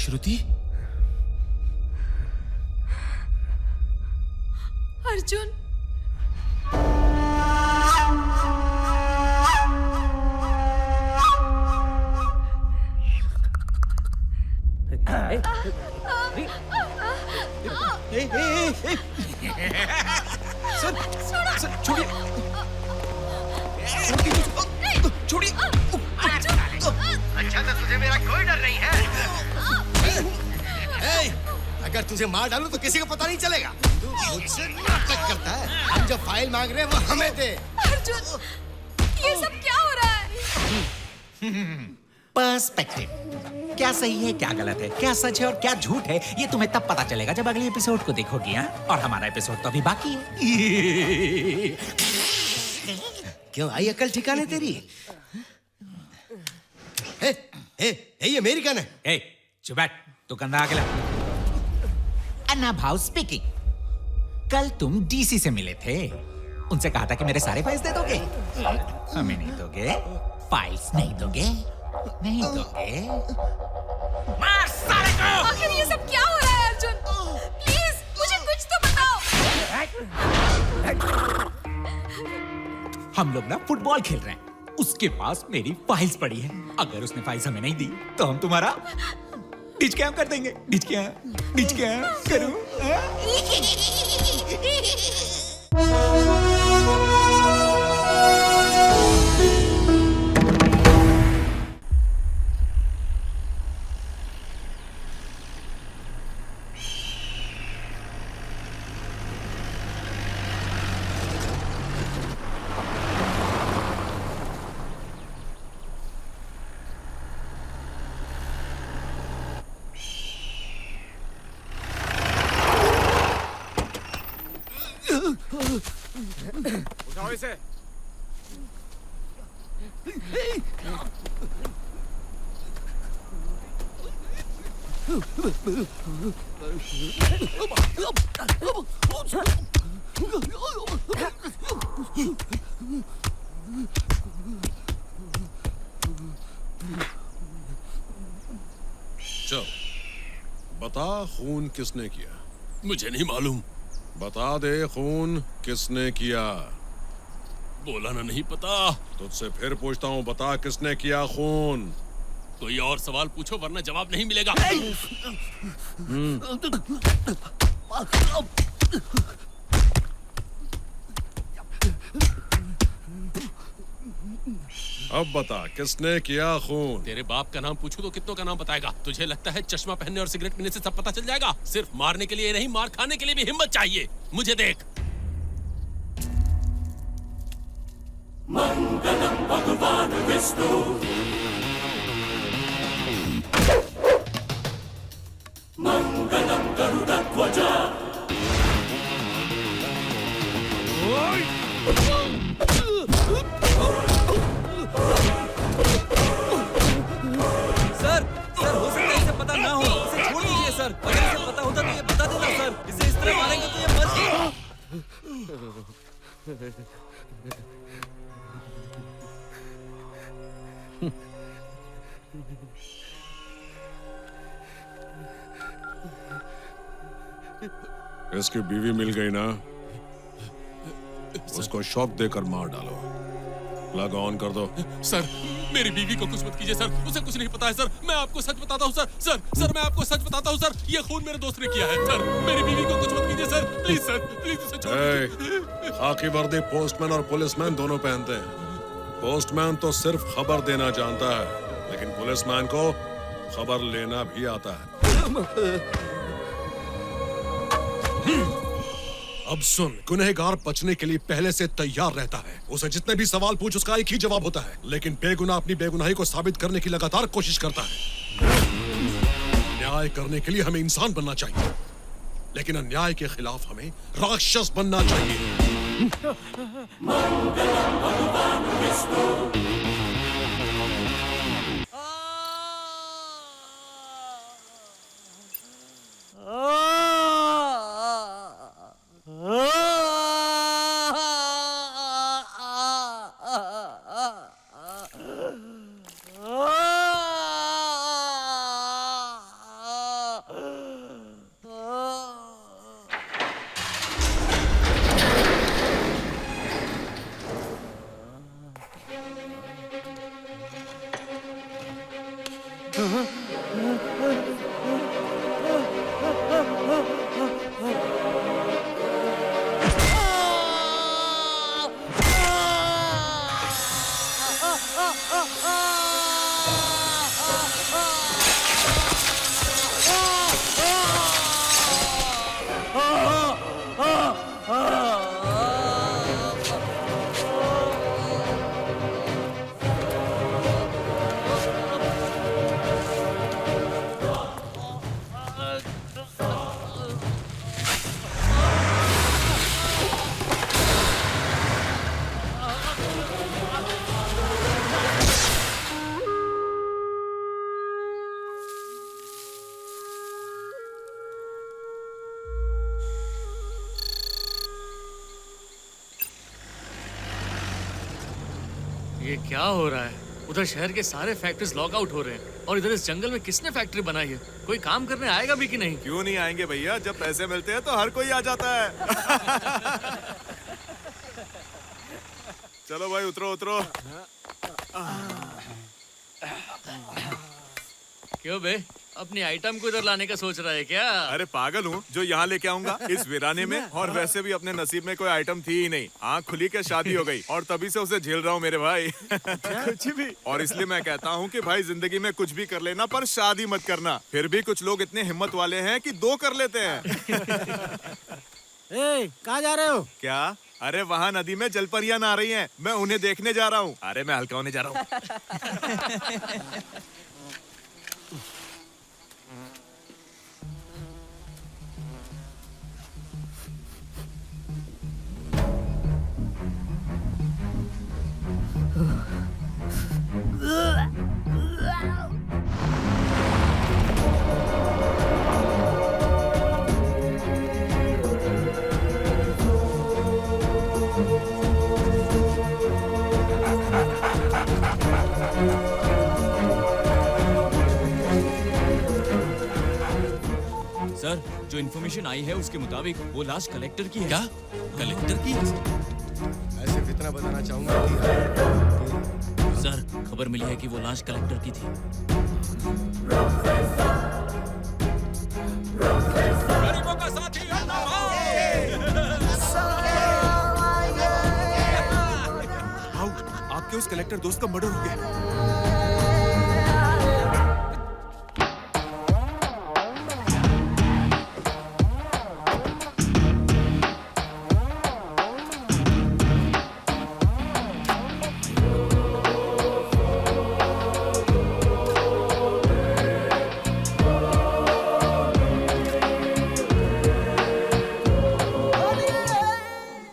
श्रुति? अर्जुन, सुन, छोड़िए, छोड़िए। अच्छा तो तुझे मेरा कोई डर नहीं है। अगर तुझे मार डालूं तो किसी को पता नहीं चलेगा। तू मुझसे नाटक करता है। हम जो फाइल मांग रहे हैं वो हमें दे। अर्जुन, ये सब क्या हो रहा है? पर्सपेक्टिव, क्या सही है क्या गलत है, क्या सच है और क्या झूठ है, ये तुम्हें तब पता चलेगा जब अगले एपिसोड को देखोगी। हाँ, और हमारा एपिसोड तो अभी बाकी है। क्यों आई अकल ठिकाने तेरी? ये मेरी गन है। ए, चुप बैठ, तू कंधा आके ला। अन्ना भाव स्पीकिंग। कल तुम डीसी से मिले थे, उनसे कहा था कि मेरे सारे फाइल्स दे दोगे। हमें नहीं दोगे, फाइल्स नहीं दोगे, नहीं दोगे। मार साले को! आखिर ये सब क्या हो रहा है अर्जुन? प्लीज मुझे कुछ तो बताओ। हम लोग ना फुटबॉल खेल रहे हैं, उसके पास मेरी फाइल्स पड़ी है। अगर उसने फाइल्स हमें नहीं दी तो हम तुम्हारा डिच कैम कर देंगे। डिच कैम करूं? उठाओ इसे। चल बता, खून किसने किया? मुझे नहीं मालूम। बता दे, खून किसने किया? बोला ना, नहीं पता। तुझसे फिर पूछता हूँ, बता किसने किया खून? कोई और सवाल पूछो वरना जवाब नहीं मिलेगा। अब बता किसने किया खून? तेरे बाप का नाम पूछूं तो कितनों का नाम बताएगा? तुझे लगता है चश्मा पहनने और सिगरेट पीने से सब पता चल जाएगा? सिर्फ मारने के लिए नहीं, मार खाने के लिए भी हिम्मत चाहिए। मुझे देख। मंगलम भगवान विष्णु, मंगलम गरुड़ध्वज। सर, हो सकता है इसे पता ना हो, इसे छोड़ दीजिए सर। अगर इसे पता होता तो ये बता देना सर। इसे इस तरह मारेंगे तो ये मर जाएगा। इसकी बीवी मिल गई ना? उसको शॉक देकर मार डालो। प्लग ऑन कर दो। सर, मेरी बीवी को कुछ मत कीजिए सर, उसे कुछ नहीं पता है सर। मैं आपको सच बताता हूँ सर, मैं आपको सच बताता हूँ सर। ये खून मेरे दोस्त ने किया है सर। मेरी बीवी को कुछ मत कीजिए सर, प्लीज सर, प्लीज उसे छोड़ दीजिए। खाकी वर्दी पोस्टमैन और पुलिसमैन दोनों पहनते हैं। पोस्टमैन तो सिर्फ खबर देना जानता है, लेकिन पुलिसमैन को खबर लेना भी आता है। अब सुन, गुनहगार बचने के लिए पहले से तैयार रहता है। उसे जितने भी सवाल पूछ उसका एक ही जवाब होता है, लेकिन बेगुनाह अपनी बेगुनाही को साबित करने की लगातार कोशिश करता है। न्याय करने के लिए हमें इंसान बनना चाहिए, लेकिन अन्याय के खिलाफ हमें राक्षस बनना चाहिए। मंगलम भगवान विष्णु। ये क्या हो रहा है? उधर शहर के सारे फैक्ट्रीज लॉक आउट हो रहे हैं और इधर इस जंगल में किसने फैक्ट्री बनाई है? कोई काम करने आएगा भी कि नहीं? क्यों नहीं आएंगे भैया, जब पैसे मिलते हैं तो हर कोई आ जाता है। चलो भाई उतरो उतरो। क्यों बे, अपनी आइटम को इधर लाने का सोच रहा है क्या? अरे पागल हूँ जो यहाँ लेके आऊंगा इस वीराने में, और वैसे भी अपने नसीब में कोई आइटम थी ही नहीं। आँख खुली के शादी हो गई और तभी से उसे झेल रहा हूँ मेरे भाई। कुछ भी। और इसलिए मैं कहता हूँ कि भाई जिंदगी में कुछ भी कर लेना पर शादी मत करना। फिर भी कुछ लोग इतने हिम्मत वाले हैं कि 2 कर लेते हैं। कहाँ जा रहे हो? क्या? अरे वहाँ नदी में जलपरियां नहा रही हैं, मैं उन्हें देखने जा रहा हूँ। अरे मैं हल्का होने जा रहा हूँ। सर, जो इन्फॉर्मेशन आई है उसके मुताबिक वो लाश कलेक्टर की है। क्या? कलेक्टर की? ऐसे फितना बताना चाहूंगा कि सर, खबर मिली है कि वो लाश कलेक्टर की थी। गरीबों का साथी अन्ना भाई! आपके उस कलेक्टर दोस्त का मर्डर हो गया।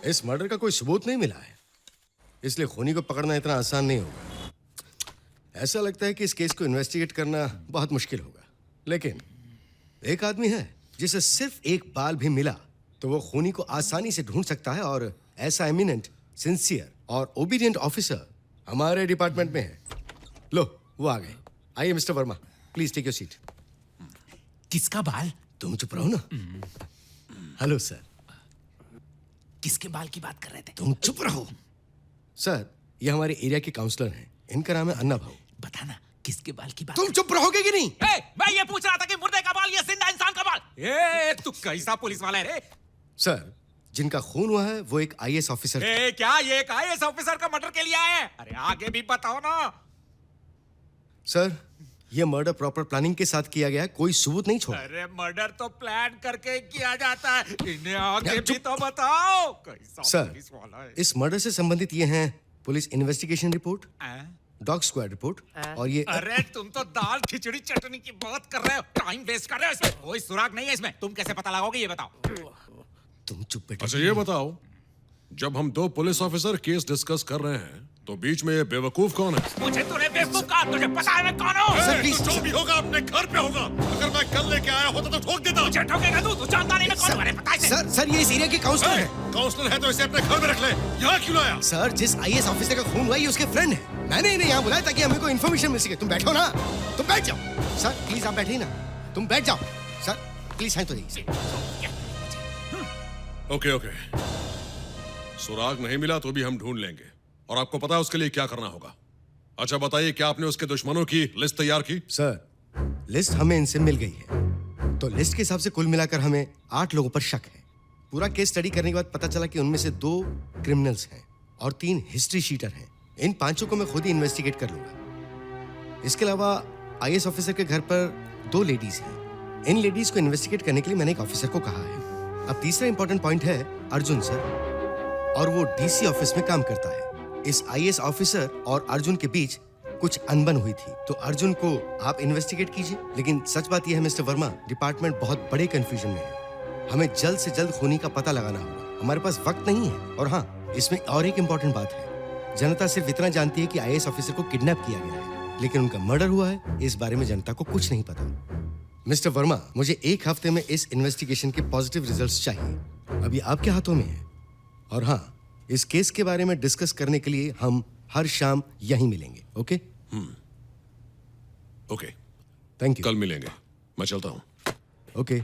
इस मर्डर का कोई सबूत नहीं मिला है, इसलिए खूनी को पकड़ना इतना आसान नहीं होगा। ऐसा लगता है कि इस केस को इन्वेस्टिगेट करना बहुत मुश्किल होगा। लेकिन एक आदमी है जिसे सिर्फ एक बाल भी मिला तो वो खूनी को आसानी से ढूंढ सकता है, और ऐसा एमिनेंट, सिंसियर और ओबीडियंट ऑफिसर हमारे डिपार्टमेंट में है। लो, वो आ गए। आइए mister Verma, please take your seat. किसका बाल? तुम चुप रहो ना। Hello sir. किसके बाल की बात कर रहे थे? तुम चुप रहो। सर, ये हमारे एरिया के काउंसलर हैं, इनका नाम है अन्ना भाऊ। बताना किसके बाल की बात? तुम चुप रहोगे कि नहीं? मैं ये पूछ रहा था कि मुर्दे का बाल या जिंदा इंसान का बाल? तू कैसा पुलिस वाला है रे? सर, जिनका खून हुआ है वो एक आईएएस ऑफिसर थे। क्या ये एक आईएएस ऑफिसर का मर्डर के लिए आए हैं? अरे आगे भी बताओ ना। सर, ये मर्डर प्रॉपर प्लानिंग के साथ किया गया है, कोई सबूत नहीं छोड़ा। अरे मर्डर तो प्लान करके ही किया जाता है, इन्हें आगे भी तो बताओ। कैसा सर, पुलिस वाला है? इस मर्डर से संबंधित ये हैं police investigation report, dog squad report, और ये अरे तुम तो दाल खिचड़ी चटनी की बात कर रहे हो, टाइम वेस्ट कर रहे हो। इसमें कोई सुराग नहीं है। इसमें तुम कैसे पता लगाओगे ये बताओ। तुम चुप बैठे। अच्छा ये बताओ, जब हम 2 पुलिस ऑफिसर केस डिस्कस कर रहे हैं तो बीच में ये बेवकूफ कौन है? मुझे तूने बेवकूफ कहा, तुझे पता है मैं कौन हूँ? Sir, please. जो भी होगा अपने घर पे होगा। अगर मैं कल लेके आया होता तो ठोक देता। मुझे ठोकेगा तू जानता नहीं मैं कौन हूँ? अरे पता है इसे। सर, ये इस एरिया के काउंसलर है। काउंसलर है तो इसे अपने घर में रख ले। यहाँ क्यों लाया? सर, जिस आईएएस ऑफिसर का खून हुआ ये उसके फ्रेंड है। मैंने इन्हें यहाँ बुलाया ताकि हमें कोई इन्फॉर्मेशन मिल सके। तुम बैठो ना, तुम बैठ जाओ। सर प्लीज आप बैठिए ना, तुम बैठ जाओ। सर प्लीज साइन तो दीजिए। ओके। सुराग नहीं मिला तो भी हम ढूंढ लेंगे, और आपको पता है उसके लिए क्या करना होगा। अच्छा बताइए, क्या आपने उसके दुश्मनों की लिस्ट तैयार की? सर, लिस्ट हमें इनसे मिल गई है, तो लिस्ट के हिसाब से कुल मिलाकर हमें 8 लोगों पर शक है। पूरा केस स्टडी करने के बाद पता चला कि उनमें से 2 क्रिमिनल्स हैं और 3 हिस्ट्री शीटर हैं। इन 5 को मैं खुद ही इन्वेस्टिगेट कर लूंगा। इसके अलावा आईएएस ऑफिसर के घर पर 2 लेडीज हैं। इन लेडीज को इन्वेस्टिगेट करने के लिए मैंने एक ऑफिसर को कहा है। अब तीसरा इंपॉर्टेंट पॉइंट है अर्जुन सर, और वो डीसी ऑफिस में काम करता है। इस आईएएस ऑफिसर और अर्जुन के बीच कुछ अनबन हुई थी, तो अर्जुन को आप इन्वेस्टिगेट कीजिए। लेकिन सच बात यह है मिस्टर वर्मा, डिपार्टमेंट बहुत बड़े कंफ्यूजन में है। हमें जल्द से जल्द खूनी का पता लगाना होगा। हमारे पास वक्त नहीं है। और हाँ, इसमें और एक इम्पोर्टेंट बात है। जनता सिर्फ इतना जानती है कि आईएएस ऑफिसर को किडनैप किया गया है, लेकिन उनका मर्डर हुआ है इस बारे में जनता को कुछ नहीं पता। मिस्टर वर्मा, मुझे 1 हफ्ते में इस इन्वेस्टिगेशन के पॉजिटिव रिजल्ट्स चाहिए। अभी आपके हाथों में है। और हाँ, इस केस के बारे में डिस्कस करने के लिए हम हर शाम यहीं मिलेंगे। ओके? Okay, thank you. कल मिलेंगे। मैं चलता हूँ। ओके।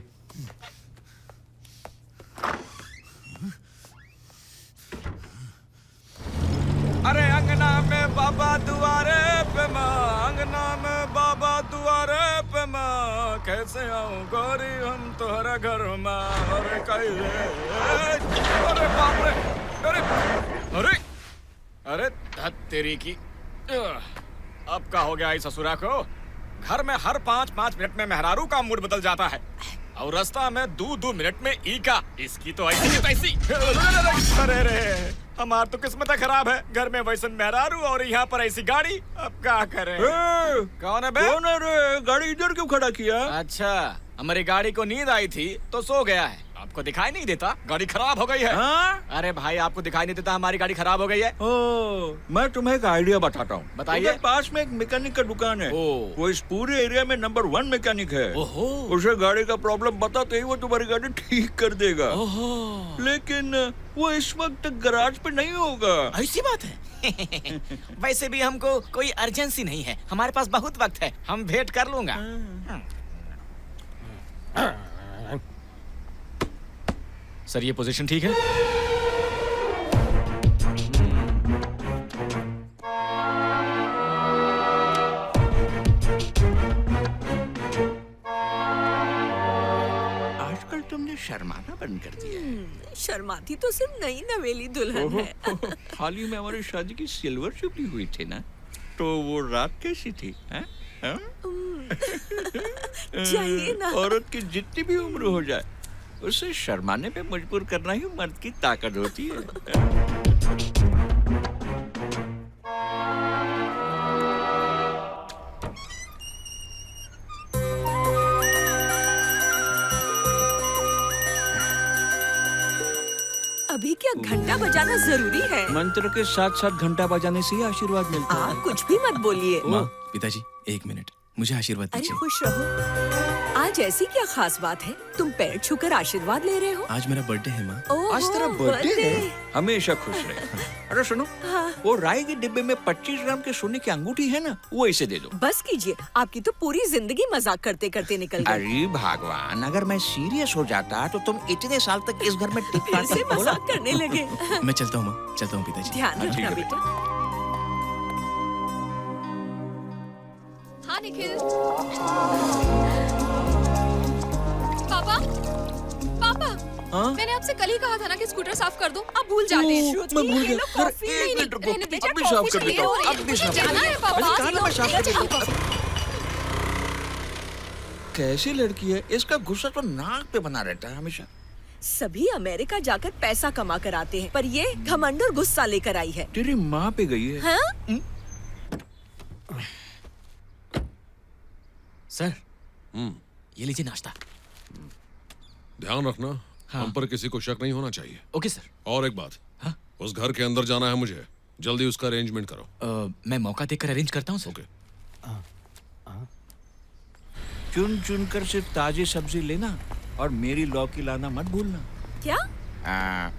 अरे अंगना में बाबा दुआरे पे माँ, अंगना में बाबा दुआरे पे माँ, कैसे आऊं गोरी हम तोहरा घर माँ। अरे कैसे, अरे बाप रे, अरे अरे अरे धत तेरी की। अब क्या हो गया इस ससुरा को? घर में हर 5-5 मिनट में मेहरारू का मूड बदल जाता है, और रास्ता में 2-2 मिनट में ई का। इसकी तो ऐसी तैसी। अरे रे, हमार तो किस्मत खराब है। घर में वैसन मेहरारू और यहाँ पर ऐसी गाड़ी। अब क्या करें? कौन है बे? कौन है रे? गाड़ी इधर क्यों खड़ा किया? अच्छा, हमारी गाड़ी को नींद आई थी तो सो गया है। आपको दिखाई नहीं देता गाड़ी खराब हो गई है? हाँ? अरे भाई, आपको दिखाई नहीं देता हमारी गाड़ी खराब हो गई है? ओ, मैं तुम्हें एक आइडिया बताता हूँ। बताइए। पास में एक मैकेनिक का दुकान है। वो इस पूरे एरिया में नंबर 1 मैकेनिक है। उसे गाड़ी का प्रॉब्लम बताते ही वो तुम्हारी गाड़ी ठीक कर देगा। लेकिन वो इस वक्त गैराज पे नहीं होगा। ऐसी बात है? वैसे भी हमको कोई अर्जेंसी नहीं है, हमारे पास बहुत वक्त है। हम वेट कर लूंगा। सर, ये पोजीशन ठीक है? आजकल तुमने शर्माना बंद कर दिया है। शर्माती तो सिर्फ नई नवेली दुल्हन है। हाल ही में हमारी शादी की सिल्वर जुबली हुई थी ना, तो वो रात कैसी थी? चाहिए ना। औरत की जितनी भी उम्र हो जाए, उसे शर्माने पे मजबूर करना ही मर्द की ताकत होती है। अभी क्या घंटा बजाना जरूरी है? मंत्र के साथ साथ घंटा बजाने से ही आशीर्वाद मिलता है। आप कुछ भी मत बोलिए। माँ, पिताजी, 1 मिनट, मुझे आशीर्वाद अरे दीजिए। खुश रहो। आज ऐसी क्या खास बात है? तुम पैर छूकर आशीर्वाद ले रहे हो? आज मेरा बर्थडे है माँ। आज तेरा बर्थडे है? हमेशा खुश रहे। अरे सुनो, वो राय के डिब्बे में 25 ग्राम के सोने की अंगूठी है ना, वो इसे दे दो। बस कीजिए, आपकी तो पूरी जिंदगी मजाक करते करते निकल गई। अरे भगवान, अगर मैं सीरियस हो जाता तो तुम इतने साल तक इस घर में टिक फिर से मजाक करने लगे। मैं चलता हूँ माँ, चलता हूँ पिताजी। ध्यान रखना बेटा। हाँ निखिल। पापा, पापा, मैंने आपसे कल ही कहा था ना कि स्कूटर साफ कर दो। आप भूल जाते हैं। मैं भूल गया। कॉफी एक मिनट रुको, रहने दीजिए, अब भी साफ कॉफी कर देता चाहिए हूँ। और अब भी साफ कर जाना है देता हूँ। पापा। कहाँ ना मैं साफ कर देता हूँ। कॉफी। कैसी लड़की है, इसका गुस्सा तो नाक पे बना रहता है हमेशा। सभी अमेरिका जाकर पैसा कमा कर आते हैं, पर ये घमंड और गुस्सा लेकर आई है। तेरी माँ पे गई है। हाँ? सर, ये लीजिए नाश्ता। ध्यान रखना, हम पर किसी को शक नहीं होना चाहिए। Okay sir. और एक बात, हाँ? उस घर के अंदर जाना है मुझे, जल्दी उसका अरेंजमेंट करो। मैं मौका देखकर अरेंज करता हूँ सर। ओके। चुन चुन कर सिर्फ ताजी सब्जी लेना और मेरी लौकी लाना मत भूलना। क्या?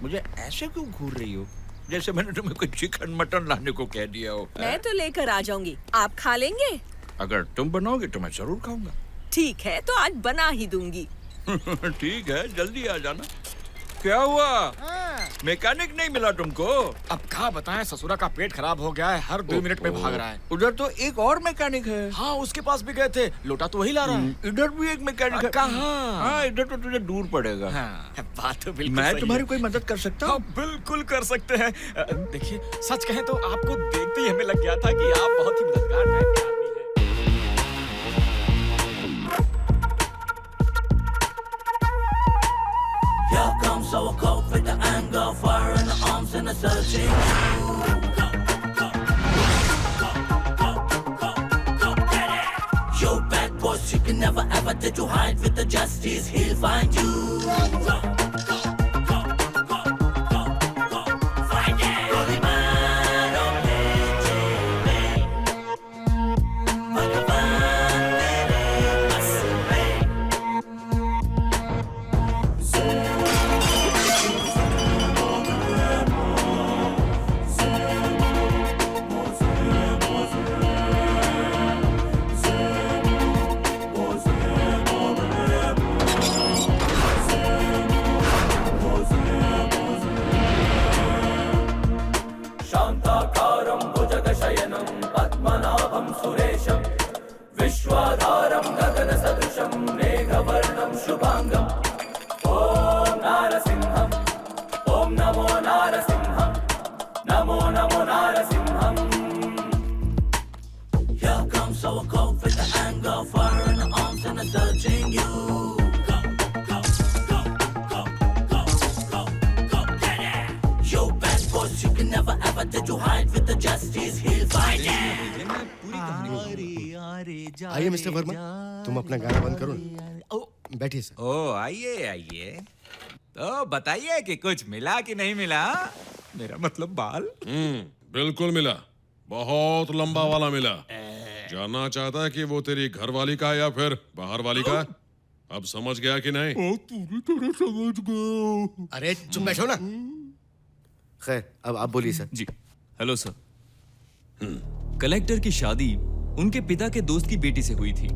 मुझे ऐसे क्यों घूर रही हो, जैसे मैंने तुम्हें कोई चिकन मटन लाने को कह दिया हो। मैं तो लेकर आ जाऊंगी, आप खा लेंगे? अगर तुम बनाओगे तो मैं जरूर खाऊंगा। ठीक है, तो आज बना ही दूंगी। ठीक है, जल्दी आ जाना। क्या हुआ? मैकेनिक नहीं मिला तुमको? अब कहाँ बताएं, ससुरा का पेट खराब हो गया है, हर 2 मिनट में भाग रहा है। उधर तो एक और मैकेनिक है। हाँ, उसके पास भी गए थे, लोटा तो वही ला रहा है। इधर भी एक मैकेनिक है। कहाँ? हाँ, इधर तो तुझे दूर पड़ेगा। हाँ, बात तो बिल्कुल मैं सही तुम्हारी है। कोई मदद कर सकता हाँ, हूँ? बिल्कुल कर सकते हैं। देखिए, सच कहें तो आपको देखते ही हमें लग गया था कि आप बहुत ही मददगार टाइप के आदमी हैं। Here comes our coat with the anger, fire in the arms and the searching. Yo, bad boys, you can never ever did you hide with the justice, he'll find you. Find it. Golimar, oh, Bhagavan, mere masme. शान्ताकारं भुजगशयनं पद्मनाभं सुरेशं विश्वाधारं गगनसदृशं मेघवर्णं शुभाङ्गम् ॐ नारसिंहम् ॐ नमो नारसिंहम् Namo Namo नारसिंहम्. Here comes our coat with the anger, fire in the arms and the searching you. Yo, bad boys, you can never ever did you hide with the justice, he'll find it. आइए mister Verma, तुम अपना गाना बंद करो ना। बैठिए sir. ओ आइए आइए। तो बताइए कि कुछ मिला कि नहीं मिला? मेरा मतलब बाल। बिल्कुल मिला, बहुत लंबा वाला मिला। जानना चाहता है कि वो तेरी घर वाली का है या फिर बाहर वाली का? अब समझ गया कि नहीं? पूरी तरह समझ गया। अरे चुप बैठो ना। खैर, अब आप बोलिए सर। जी हेलो सर। कलेक्टर की शादी उनके पिता के दोस्त की बेटी से हुई थी।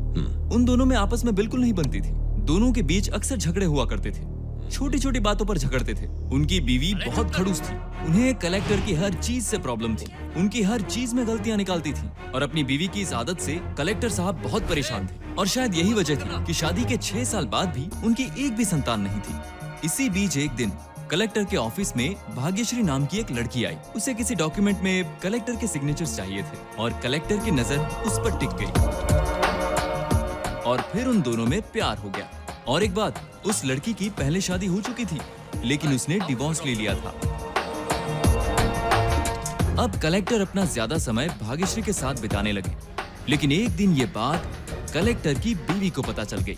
उन दोनों में आपस में बिल्कुल नहीं बनती थी। दोनों के बीच अक्सर झगड़े हुआ करते थे, छोटी छोटी बातों पर झगड़ते थे। उनकी बीवी बहुत खड़ूस थी, उन्हें कलेक्टर की हर चीज से प्रॉब्लम थी, उनकी हर चीज में गलतियां निकालती थी और अपनी बीवी की इस आदत से कलेक्टर साहब बहुत परेशान थे और शायद यही वजह थी कि शादी के 6 साल बाद भी उनकी एक भी संतान नहीं थी। इसी बीच एक दिन कलेक्टर के ऑफिस में भाग्यश्री नाम की एक लड़की आई। उसे किसी डॉक्यूमेंट में कलेक्टर के सिग्नेचर्स चाहिए थे और कलेक्टर की नजर उस पर टिक गई और फिर उन दोनों में प्यार हो गया। और एक बात, उस लड़की की पहले शादी हो चुकी थी लेकिन उसने डिवोर्स ले लिया था। अब कलेक्टर अपना ज्यादा समय भाग्यश्री के साथ बिताने लगे, लेकिन एक दिन ये बात कलेक्टर की बीवी को पता चल गई।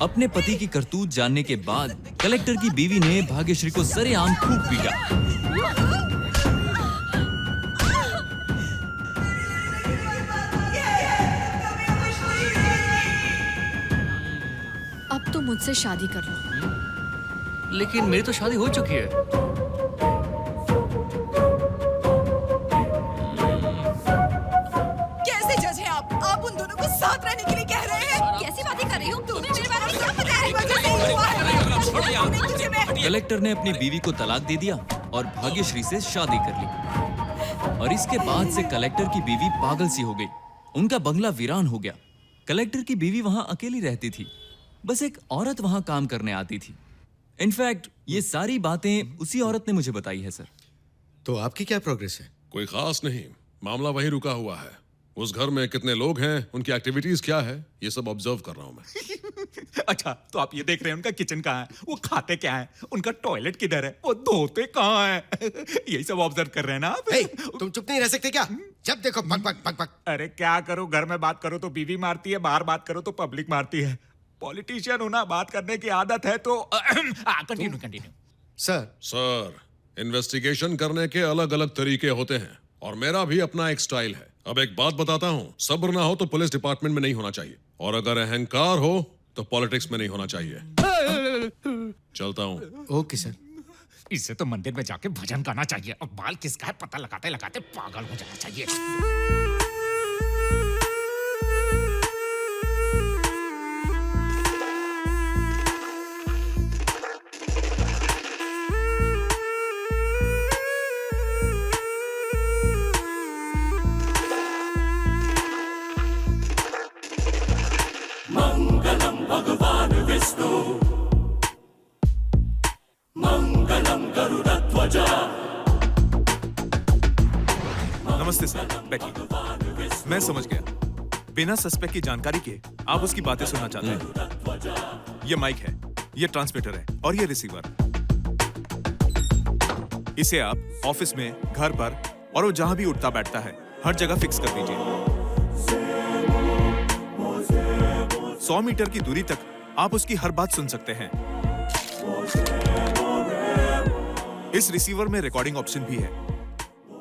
अपने पति की करतूत जानने के बाद कलेक्टर की बीवी ने भाग्यश्री को सरेआम खूब पीटा। अब तो मुझसे शादी कर लो। लेकिन मेरी तो शादी हो चुकी है। कैसे जज हैं आप? आप उन दोनों को साथ रहने के लिए कह रहे हैं? कैसी बातें कर रही हो? तुम्हें मेरे बारे में क्या पता है? वजह से ही हुआ है। कलेक्टर ने अपनी बीवी को तलाक दे दिया और भाग्यश्री से शादी कर ली और इसके बाद से कलेक्टर की बीवी पागल सी हो गई। उनका बंगला वीरान हो गया। कलेक्टर की बीवी वहां अकेली रहती थी, बस एक औरत वहां काम करने आती थी। इनफैक्ट ये सारी बातें उसी औरत ने मुझे बताई है सर। तो आपकी क्या प्रोग्रेस है? कोई खास नहीं, मामला वहीं रुका हुआ है। उस घर में कितने लोग हैं, उनकी एक्टिविटीज क्या है, ये सब ऑब्जर्व कर रहा हूं मैं। अच्छा, तो आप ये देख रहे हैं उनका किचन कहाँ है, वो खाते क्या है, उनका टॉयलेट किधर है, वो धोते कहाँ है, यही सब ऑब्जर्व कर रहे हैं ना आप? तुम चुप नहीं रह सकते क्या? जब देखो पक पक पक पक। अरे क्या करो, घर में बात करो तो बीवी मारती है, बाहर बात करो तो पब्लिक मारती है। पॉलिटिशियन होना, बात करने की आदत है तो कंटिन्यू। सर, इन्वेस्टिगेशन करने के अलग अलग तरीके होते हैं और मेरा भी अपना एक स्टाइल है। अब एक बात बताता हूँ, सब्र ना हो तो पुलिस डिपार्टमेंट में नहीं होना चाहिए और अगर अहंकार हो तो पॉलिटिक्स में नहीं होना चाहिए। चलता हूँ। Okay sir. इससे तो मंदिर में जाके भजन गाना चाहिए और बाल किसका है पता लगाते लगाते पागल हो जाना चाहिए। Mangalam Garudatwaja. नमस्ते सर, बेकी। मैं समझ गया। बिना सस्पेक्ट की जानकारी के आप उसकी बातें सुनना चाहते हैं। ये माइक है, ये ट्रांसमीटर है और ये रिसीवर। इसे आप ऑफिस में, घर पर और वो जहां भी उठता बैठता है हर जगह फिक्स कर दीजिए। 100 मीटर की दूरी तक आप उसकी हर बात सुन सकते हैं। इस रिसीवर में रिकॉर्डिंग ऑप्शन भी है।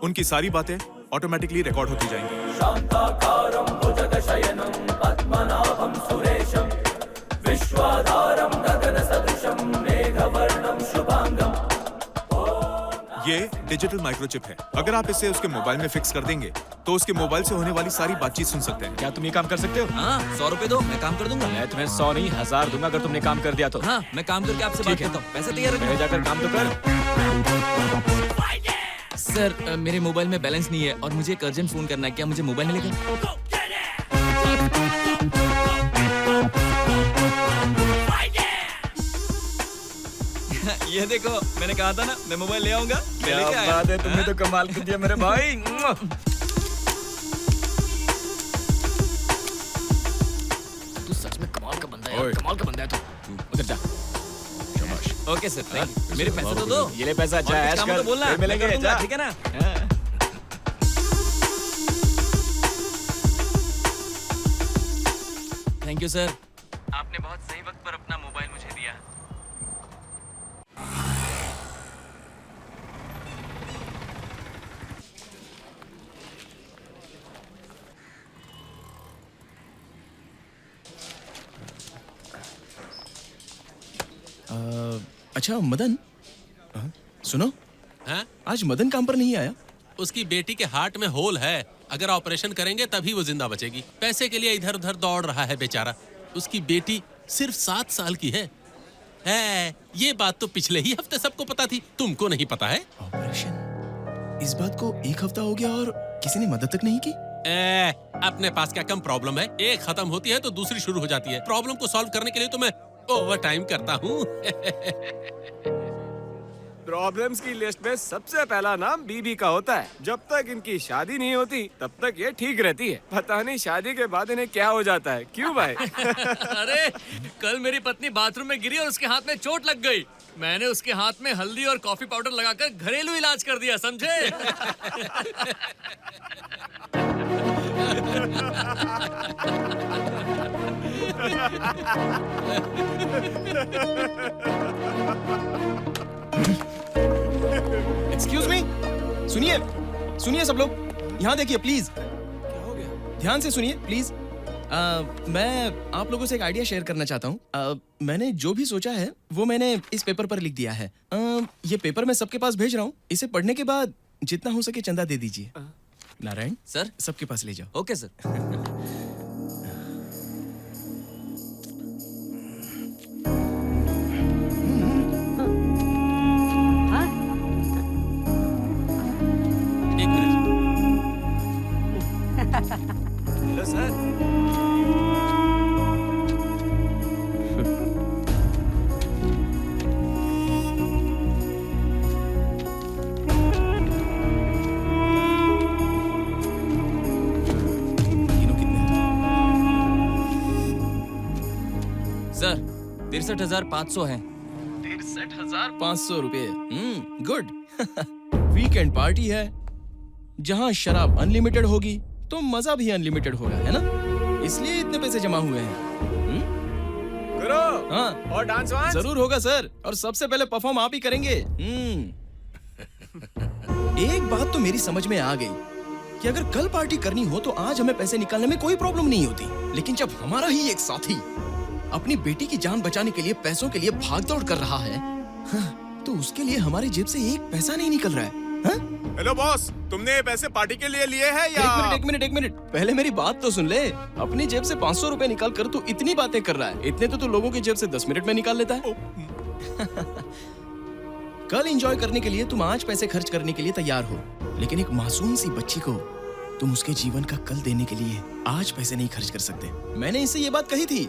उनकी सारी बातें ऑटोमेटिकली रिकॉर्ड होती जाएंगी। शांताकारं भुजगशयनं पद्मनाभं सुरेशं विश्वाधारं गगनसदृशं मेघवर्णं शुभांगं। ये डिजिटल माइक्रोचिप है। अगर आप इसे उसके मोबाइल में फिक्स कर देंगे तो उसके मोबाइल से होने वाली सारी बातचीत सुन सकते हैं। क्या तुम ये काम कर सकते हो? हाँ, 100 रुपए दो, मैं काम कर दूंगा। मैं तुम्हें 100 नहीं 1000 दूंगा अगर तुमने काम कर दिया तो। हाँ, मैं काम करके आपसे बात करता हूँ। पैसे तैयार रखना। जाकर काम तो कर। सर, मेरे मोबाइल में बैलेंस नहीं है और मुझे एक अर्जेंट फोन करना है। क्या मुझे मोबाइल मिलेगा? ये देखो, मैंने कहा था ना मैं मोबाइल ले आऊंगा। क्या बात है, तुमने तो कमाल कर दिया मेरे भाई। तू सच में कमाल का बंदा है यार, कमाल का बंदा है तू। उधर जा। Okay sir, thank you. मेरे पैसे तो दो। ये ले पैसा, जा ऐश कर। तो बोलना, फिर मिलेंगे, मैं कर दूंगा, जा। ठीक है ना? Thank you sir. आपने बहुत सही वक्त पर अपना मोबाइल मुझे दिया। अच्छा मदन, सुनो। हाँ? आज मदन काम पर नहीं आया? उसकी बेटी के हार्ट में होल है। अगर ऑपरेशन करेंगे तभी वो जिंदा बचेगी। पैसे के लिए इधर उधर दौड़ रहा है बेचारा। उसकी बेटी सिर्फ 7 साल की है। ये बात तो पिछले ही हफ्ते सबको पता थी, तुमको नहीं पता है? ऑपरेशन? इस बात को 1 हफ्ता हो गया और किसी ने मदद तक नहीं की। अपने पास क्या कम प्रॉब्लम है? एक खत्म होती है तो दूसरी शुरू हो जाती है। प्रॉब्लम को सॉल्व करने के लिए तो मैं ओवर टाइम करता हूँ। प्रॉब्लम्स की लिस्ट में सबसे पहला नाम बीबी का होता है। जब तक इनकी शादी नहीं होती तब तक ये ठीक रहती है। पता नहीं शादी के बाद इन्हें क्या हो जाता है। क्यों भाई? अरे कल मेरी पत्नी बाथरूम में गिरी और उसके हाथ में चोट लग गई। मैंने उसके हाथ में हल्दी और कॉफी पाउडर लगाकर घरेलू इलाज कर दिया, समझे? एक्सक्यूज मी, सुनिए सुनिए सब लोग, यहाँ देखिए प्लीज। क्या हो गया? ध्यान से सुनिए प्लीज। मैं आप लोगों से एक आइडिया शेयर करना चाहता हूँ। मैंने जो भी सोचा है वो मैंने इस पेपर पर लिख दिया है। ये पेपर मैं सबके पास भेज रहा हूँ। इसे पढ़ने के बाद जितना हो सके चंदा दे दीजिए। नारायण सर, सबके पास ले जाओ। Okay sir. एक मिनट। Hello sir. सर, 63,500 है। 63,500 रुपए। गुड। वीकेंड पार्टी है जहाँ शराब अनलिमिटेड होगी तो मजा भी अनलिमिटेड होगा, है ना? इसलिए इतने पैसे जमा हुए हैं। गुरु, हाँ, और डांस वांस? जरूर होगा सर, और सबसे पहले परफॉर्म आप ही करेंगे। एक बात तो मेरी समझ में आ गई कि अगर कल पार्टी करनी हो तो आज हमें पैसे निकालने में कोई प्रॉब्लम नहीं होती। लेकिन जब हमारा ही एक साथी अपनी बेटी की जान बचाने के लिए पैसों के लिए भागदौड़ कर रहा है, तो उसके लिए हमारी जेब से एक पैसा नहीं निकल रहा है। हेलो बॉस, तुमने ये पैसे पार्टी के लिए लिए हैं या? एक मिनट, पहले मेरी बात तो सुन ले। अपनी जेब से 500 रुपए निकाल कर तू इतनी बातें कर रहा है। इतने तो तू लोगों की जेब से 10 मिनट में निकाल लेता है। कल एंजॉय करने के लिए तुम आज पैसे खर्च करने के लिए तैयार हो, लेकिन एक मासूम सी बच्ची को तुम उसके जीवन का कल देने के लिए आज पैसे नहीं खर्च कर सकते। मैंने इससे ये बात कही थी,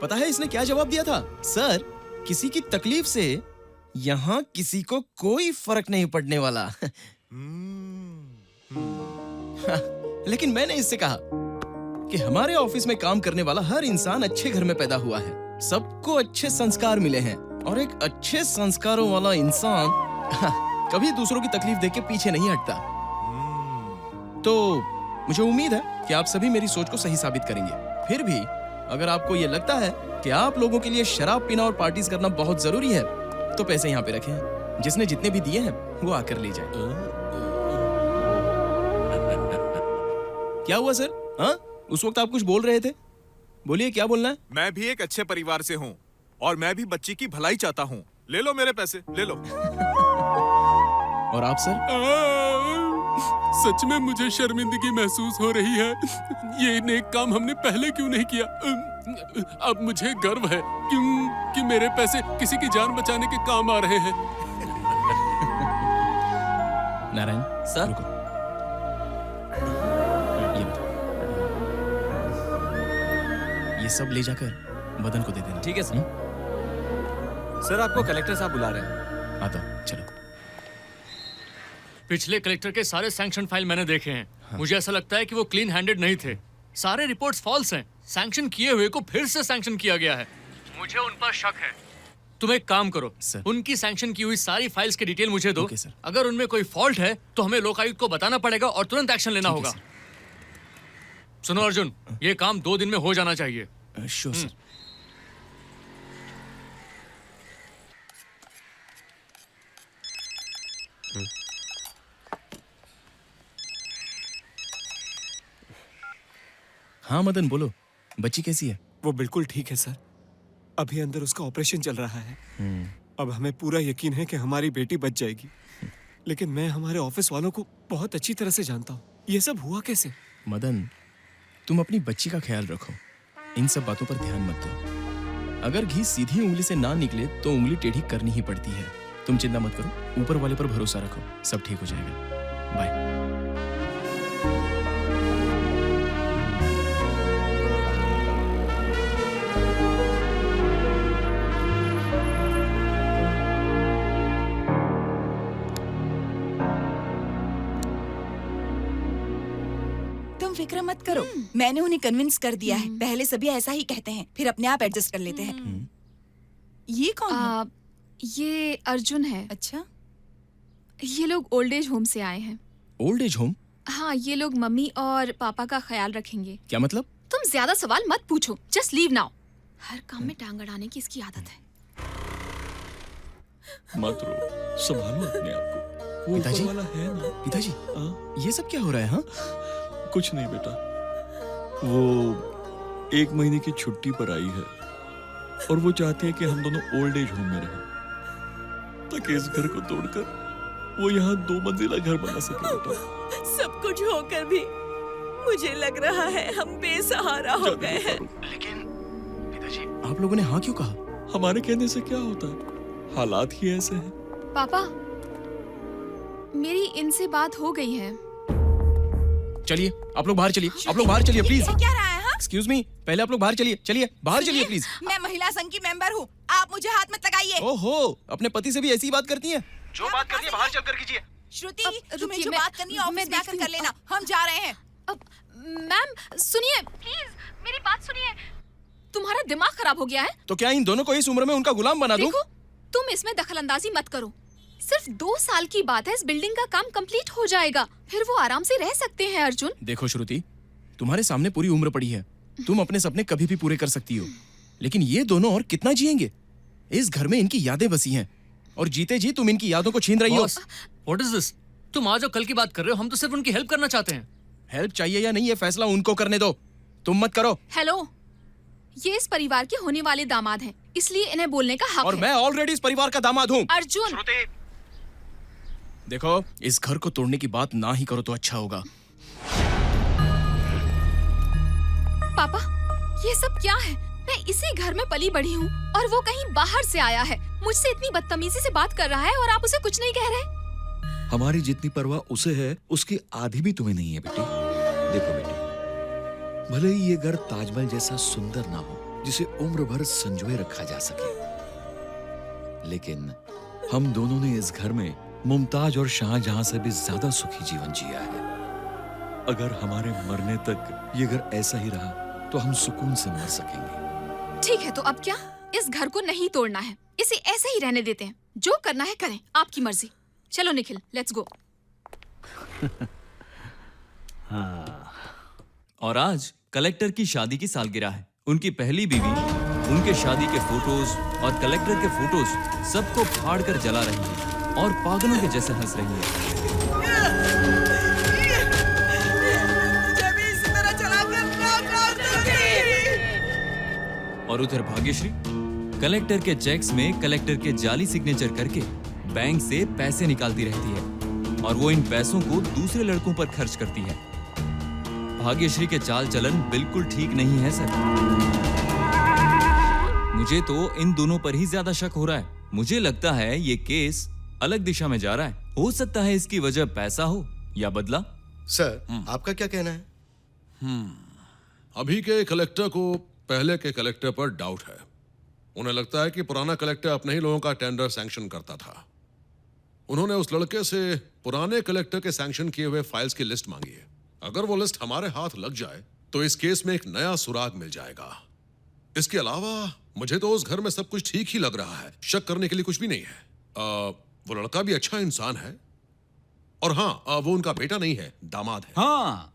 पता है इसने क्या जवाब दिया था? सर, किसी की तकलीफ से यहाँ किसी को कोई फर्क नहीं पड़ने वाला। लेकिन मैंने इससे कहा कि हमारे ऑफिस में काम करने वाला हर इंसान अच्छे घर में पैदा हुआ है, सबको अच्छे संस्कार मिले हैं और एक अच्छे संस्कारों वाला इंसान कभी दूसरों की तकलीफ देख के पीछे नहीं हटता। तो मुझे उम्मीद है कि आप सभी मेरी सोच को सही साबित करेंगे। फिर भी अगर आपको ये लगता है कि आप लोगों के लिए शराब पीना और पार्टीज करना बहुत जरूरी है तो पैसे यहाँ पे रखें। जिसने जितने भी दिए हैं वो आकर ले जाए। क्या हुआ सर? हाँ, उस वक्त आप कुछ बोल रहे थे, बोलिए क्या बोलना है? मैं भी एक अच्छे परिवार से हूँ और मैं भी बच्ची की भलाई चाहता हूँ। ले लो मेरे पैसे, ले लो। और आप सर? सच में मुझे शर्मिंदगी महसूस हो रही है। ये नेक काम हमने पहले क्यों नहीं किया? अब मुझे गर्व है कि मेरे पैसे किसी की जान बचाने के काम आ रहे हैं। नारायण सर, रुको। ये सब ले जाकर मदन को दे देना। ठीक है सर। सर, आपको कलेक्टर साहब बुला रहे हैं। आता हूं, चलो। पिछले कलेक्टर के सारे सैंक्शन फाइल मैंने देखे हैं। मुझे ऐसा लगता है कि वो क्लीन हैंडेड नहीं थे। सारे रिपोर्ट्स फॉल्स हैं। सैंक्शन किए हुए को फिर से सैंक्शन किया गया है। मुझे उन पर शक है। तुम एक काम करो, उनकी सैंक्शन की हुई सारी फाइल्स की डिटेल मुझे दो। अगर उनमें कोई फॉल्ट है तो हमें लोकायुक्त को बताना पड़ेगा और तुरंत एक्शन लेना होगा। सुनो अर्जुन, ये काम 2 दिन में हो जाना चाहिए। Sure sir. हाँ मदन, बोलो। बच्ची कैसी है? वो बिल्कुल ठीक है सर। अभी अंदर उसका ऑपरेशन चल रहा है। अब हमें पूरा यकीन है कि हमारी बेटी बच जाएगी। लेकिन मैं हमारे ऑफिस वालों को बहुत अच्छी तरह से जानता हूँ। ये सब हुआ कैसे? मदन, तुम अपनी बच्ची का ख्याल रखो, इन सब बातों पर ध्यान मत दो। अगर घी सीधी उंगली से ना निकले तो उंगली टेढ़ी करनी ही पड़ती है। तुम चिंता मत करो, ऊपर वाले पर भरोसा रखो, सब ठीक हो जाएगा। बाय। फिक्र मत करो, मैंने उन्हें कन्विंस कर दिया है। पहले सभी ऐसा ही कहते हैं, फिर अपने आप एडजस्ट कर लेते हैं। ये कौन है? ये अर्जुन है। अच्छा, ये लोग ओल्ड एज होम से आए हैं। Old age home? हाँ, ये लोग मम्मी और पापा का ख्याल रखेंगे। क्या मतलब? तुम ज्यादा सवाल मत पूछो, जस्ट लीव नाउ। हर काम में टांग अड़ाने की इसकी आदत है। मत रो, संभालो अपने आप को। वो पिताजी, ऊपर वाला है ना। पिताजी, ये सब क्या हो रहा है? हाँ, कुछ नहीं बेटा, वो 1 महीने की छुट्टी पर आई है और वो चाहती है कि हम दोनों ओल्ड एज होम में रहें, ताकि इस घर को तोड़कर वो यहाँ 2 मंजिला घर बना सके। बेटा, सब कुछ होकर भी मुझे लग रहा है हम बेसहारा हो गए हैं। लेकिन पिताजी, आप लोगों ने हाँ क्यों कहा? हमारे कहने से क्या होता है, हालात ही ऐसे हैं। पापा, मेरी इनसे बात हो गई है। चलिए आप लोग बाहर चलिए, आप लोग बाहर चलिए प्लीज। क्या रहा है? हाँ? एक्सक्यूज मी, पहले आप लोग बाहर चलिए, चलिए बाहर चलिए प्लीज। मैं महिला संघ की मेंबर हूँ, आप मुझे हाथ मत लगाइए। ओहो, अपने पति से भी ऐसी बात करती हैं? जो बात करनी है बाहर चलकर कीजिए। श्रुति, तुम्हें जो बात करनी है ऑफिस में आकर कर लेना, हम जा रहे हैं। मैम सुनिए प्लीज, मेरी बात सुनिए। तुम्हारा दिमाग खराब हो गया है? तो क्या इन दोनों को इस उम्र में उनका गुलाम बना दूं? देखो, तुम इसमें दखलंदाजी मत करो। सिर्फ 2 साल की बात है, इस बिल्डिंग का काम कंप्लीट हो जाएगा, फिर वो आराम से रह सकते हैं। अर्जुन, देखो श्रुति, तुम्हारे सामने पूरी उम्र पड़ी है, तुम अपने सपने कभी भी पूरे कर सकती हो, लेकिन ये दोनों और कितना जिएंगे? इस घर में इनकी यादें बसी हैं और जीते जी तुम इनकी यादों को छीन रही हो। What is this? तुम आज और कल की बात कर रहे हो, हम तो सिर्फ उनकी हेल्प करना चाहते हैं। हेल्प चाहिए या नहीं, ये फैसला उनको करने दो, तुम मत करो। हेलो, ये इस परिवार के होने वाले दामाद हैं, इसलिए इन्हें बोलने का हक और है। मैं ऑलरेडी इस परिवार का दामाद हूँ। अर्जुन, देखो, इस घर को तोड़ने की बात ना ही करो तो अच्छा होगा। पापा, ये सब क्या है? मैं इसी घर में पली बड़ी हूँ और वो कहीं बाहर से आया है, मुझसे इतनी बदतमीजी से बात कर रहा है और आप उसे कुछ नहीं कह रहे। हमारी जितनी परवाह उसे है, उसकी आधी भी तुम्हें नहीं है बेटी। देखो बेटी, भले ही ये घर ताजमहल जैसा सुंदर ना हो, जिसे उम्र भर संजोए रखा जा सके। लेकिन हम दोनों ने इस घर में मुमताज और शाहजहां से भी ज्यादा सुखी जीवन जिया है। अगर हमारे मरने तक ये घर ऐसा ही रहा तो हम सुकून से मर सकेंगे। ठीक है, तो अब क्या? इस घर को नहीं तोड़ना है, इसे ऐसे ही रहने देते हैं। जो करना है करें, आपकी मर्जी। चलो निखिल, लेट्स गो। और आज कलेक्टर की शादी की सालगिरह है। उनकी पहली बीवी उनके शादी के फोटोज और कलेक्टर के फोटोज सबको फाड़ कर जला रही है और पागलों के जैसे हंस रही है। और उधर भाग्यश्री कलेक्टर के चेक्स में कलेक्टर के जाली सिग्नेचर करके बैंक से पैसे निकालती रहती है और वो इन पैसों को दूसरे लड़कों पर खर्च करती है। भाग्यश्री के चाल चलन बिल्कुल ठीक नहीं है सर। मुझे तो इन दोनों पर ही ज्यादा शक हो रहा है। मुझे लगता है ये केस अलग दिशा में जा रहा है। हो सकता है इसकी वजह पैसा हो या बदला। सर, आपका क्या कहना है? अभी के कलेक्टर को पहले के कलेक्टर पर डाउट है। उन्हें लगता है कि पुराना कलेक्टर अपने ही लोगों का टेंडर सैंक्शन करता था। उन्होंने उस लड़के से पुराने कलेक्टर के सैंक्शन किए हुए फाइल्स की लिस्ट मांगी है। अगर वो लिस्ट हमारे हाथ लग जाए तो इस केस में एक नया सुराग मिल जाएगा। इसके अलावा मुझे तो उस घर में सब कुछ ठीक ही लग रहा है। शक करने के लिए कुछ भी नहीं है। वो लड़का भी अच्छा इंसान है। और हाँ, वो उनका बेटा नहीं है, दामाद है। हाँ,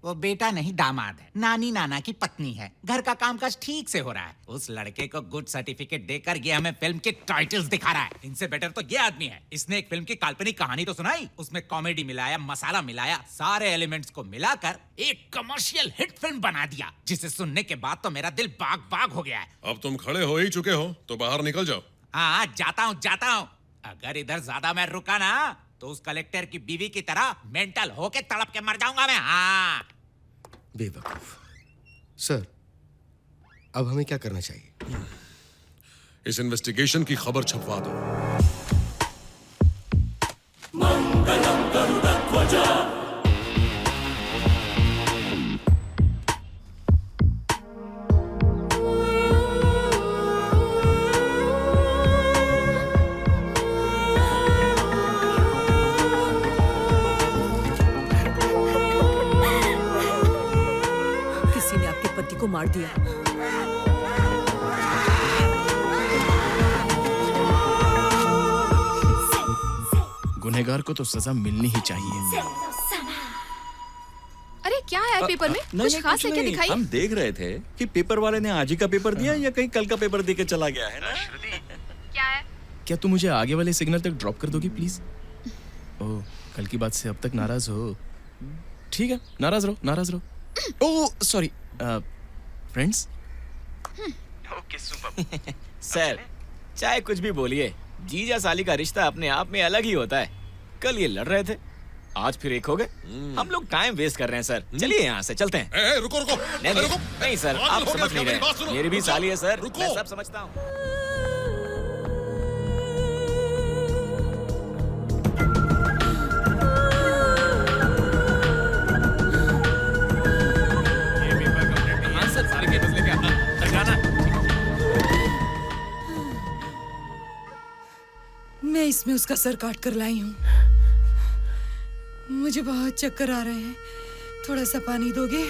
वो बेटा नहीं दामाद है। नानी नाना की पत्नी है। घर का कामकाज ठीक से हो रहा है। उस लड़के को गुड सर्टिफिकेट देकर ये हमें फिल्म के टाइटल्स दिखा रहा है। इनसे बेटर तो ये आदमी है। इसने एक फिल्म की काल्पनिक कहानी तो सुनाई, उसमें कॉमेडी मिलाया, मसाला मिलाया, सारे एलिमेंट्स को मिलाकर एक कमर्शियल हिट फिल्म बना दिया, जिसे सुनने के बाद तो मेरा दिल बाग बाग हो गया है। अब तुम खड़े हो ही चुके हो तो बाहर निकल जाओ। हाँ, जाता हूँ। अगर इधर ज्यादा मैं रुका ना तो उस कलेक्टर की बीवी की तरह मेंटल होके तड़प के मर जाऊंगा मैं। हाँ, बेवकूफ। सर, अब हमें क्या करना चाहिए? इस इन्वेस्टिगेशन की खबर छपवा दो। मंगलम गरुड़ध्वजा। को मार दिया। गुनहगार को तो सजा मिलनी ही चाहिए। अरे क्या है पेपर में? कुछ खास है क्या? दिखाई। हम देख रहे थे कि पेपर वाले ने आज ही का पेपर दिया या कहीं कल का पेपर दे के चला गया है ना। क्या है? क्या तुम मुझे आगे वाले सिग्नल तक ड्रॉप कर दोगी प्लीज? ओह, कल की बात से अब तक नाराज हो। ठीक है, नाराज रहो। Oh sorry friends. Okay super. Sir, चाहे कुछ भी बोलिए, जीजा साली का रिश्ता अपने आप में अलग ही होता है। कल ये लड़ रहे थे, आज फिर एक हो गए। हम लोग टाइम वेस्ट कर रहे हैं सर। चलिए यहाँ से चलते हैं। रुको। नहीं सर, आप समझ नहीं रहे। मेरी भी साली है सर, मैं सब समझता हूँ। मैं इसमें उसका सर काट कर लाई हूँ। मुझे बहुत चक्कर आ रहे हैं, थोड़ा सा पानी दोगे?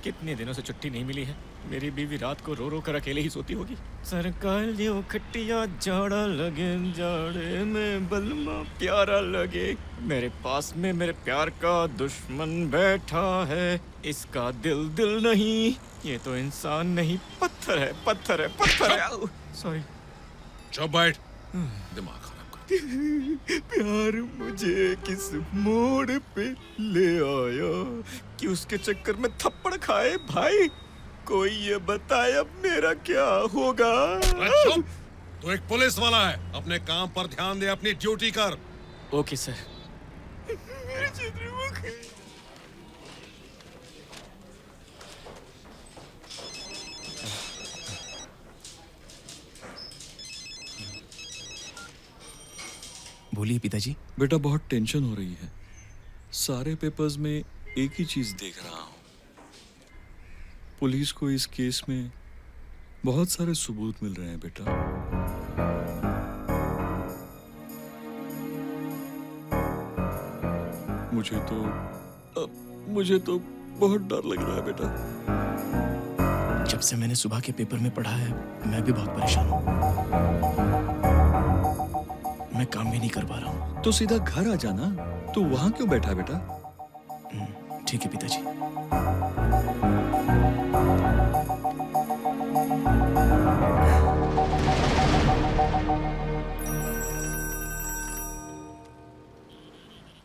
कितने दिनों से छुट्टी नहीं मिली है। मेरी बीवी रात को रो रो कर अकेले ही सोती होगी। सरकालियों खट्टिया जाड़ा लगे, जाड़े में बलमा प्यारा लगे। मेरे पास में मेरे प्यार का दुश्मन बैठा है। इसका दिल नहीं, ये तो इंसान नहीं, पत्थर है। सॉरी। चुप बैठ, दिमाग खराब कर। प्यार मुझे किस मोड़ पे ले आया कि उसके चक्कर में थप्पड़ खाए भाई। कोई ये बताए अब मेरा क्या होगा? तू एक पुलिस वाला है, अपने काम पर ध्यान दे, अपनी ड्यूटी कर। Okay sir. मेरे चंद्रमुख। बोलिए पिताजी। बेटा बहुत टेंशन हो रही है। सारे पेपर्स में एक ही चीज देख रहा हूं। पुलिस को इस केस में बहुत सारे सबूत मिल रहे हैं बेटा। मुझे तो बहुत डर लग रहा है बेटा। जब से मैंने सुबह के पेपर में पढ़ा है, मैं भी बहुत परेशान हूँ। मैं काम भी नहीं कर पा रहा हूँ। तो सीधा घर आ जाना। तो वहां क्यों बैठा है बेटा? ठीक है पिताजी।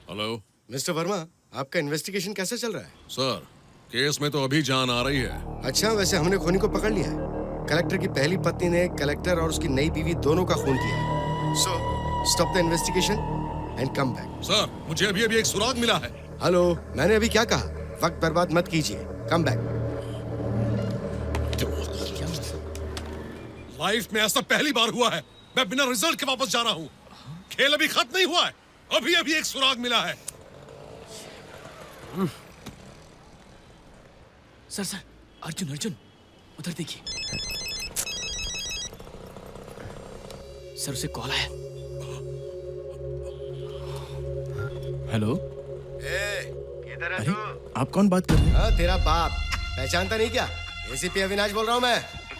हेलो मिस्टर वर्मा, आपका इन्वेस्टिगेशन कैसा चल रहा है? सर, केस में तो अभी जान आ रही है। अच्छा, वैसे हमने खूनी को पकड़ लिया है। कलेक्टर की पहली पत्नी ने कलेक्टर और उसकी नई बीवी दोनों का खून किया है। So stop the investigation and come back. Sir, मुझे अभी एक सुराग मिला है। हेलो, मैंने अभी क्या कहा? वक्त बर्बाद मत कीजिए, कम बैक। लाइफ में ऐसा पहली बार हुआ है। मैं बिना रिजल्ट के वापस जा रहा हूँ। खेल अभी खत्म नहीं हुआ है। अभी एक सुराग मिला है। सर, अर्जुन, उधर देखिए। सर, उसे कॉल आया। हेलो, किधर है अरे तू? आप कौन बात कर रहे हैं? हाँ, तेरा बाप। पहचानता नहीं क्या? एसीपी अविनाश बोल रहा हूँ मैं।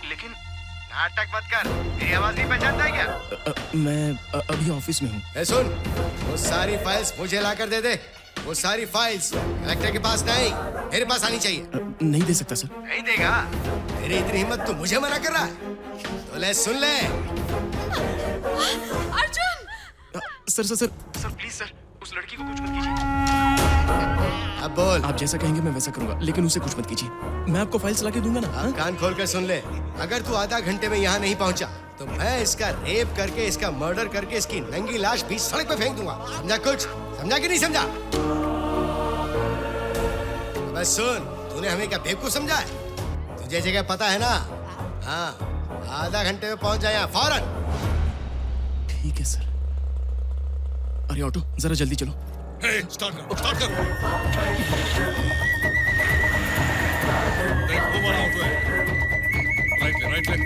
लेकिन नाटक मत कर, तेरी आवाज नहीं पहचानता है क्या? मैं अभी ऑफिस में हूँ। सुन, वो सारी फाइल्स मुझे ला कर दे दे। वो सारी फाइल्स कलेक्टर के पास नहीं, मेरे पास आनी चाहिए। नहीं दे सकता सर। नहीं देगा? तेरी इतनी हिम्मत तू मुझे मना कर रहा है? तो ले सुन ले। अर्जुन! सर प्लीज सर, उस लड़की को कुछ मत कीजिए। अब बोल। आप जैसा कहेंगे मैं वैसा करूंगा, लेकिन उसे कुछ मत कीजिए। मैं आपको फाइल्स ला के दूंगा ना। हाँ? कान खोल कर सुन ले। अगर तू आधा घंटे में यहाँ नहीं पहुँचा तो मैं इसका रेप करके, इसका मर्डर करके, इसकी नंगी लाश भी सड़क पे फेंक दूंगा। समझा कुछ? समझा कि नहीं समझा? बस सुन, तूने हमें क्या बेवकूफ समझा है? तुझे जगह पता है ना? हाँ, आधा घंटे में पहुँच जाए यहाँ फौरन। ठीक है सर। अरे ऑटो, जरा जल्दी चलो। स्टार्ट कर। देख, वो वाला ऑटो है। राइट ले।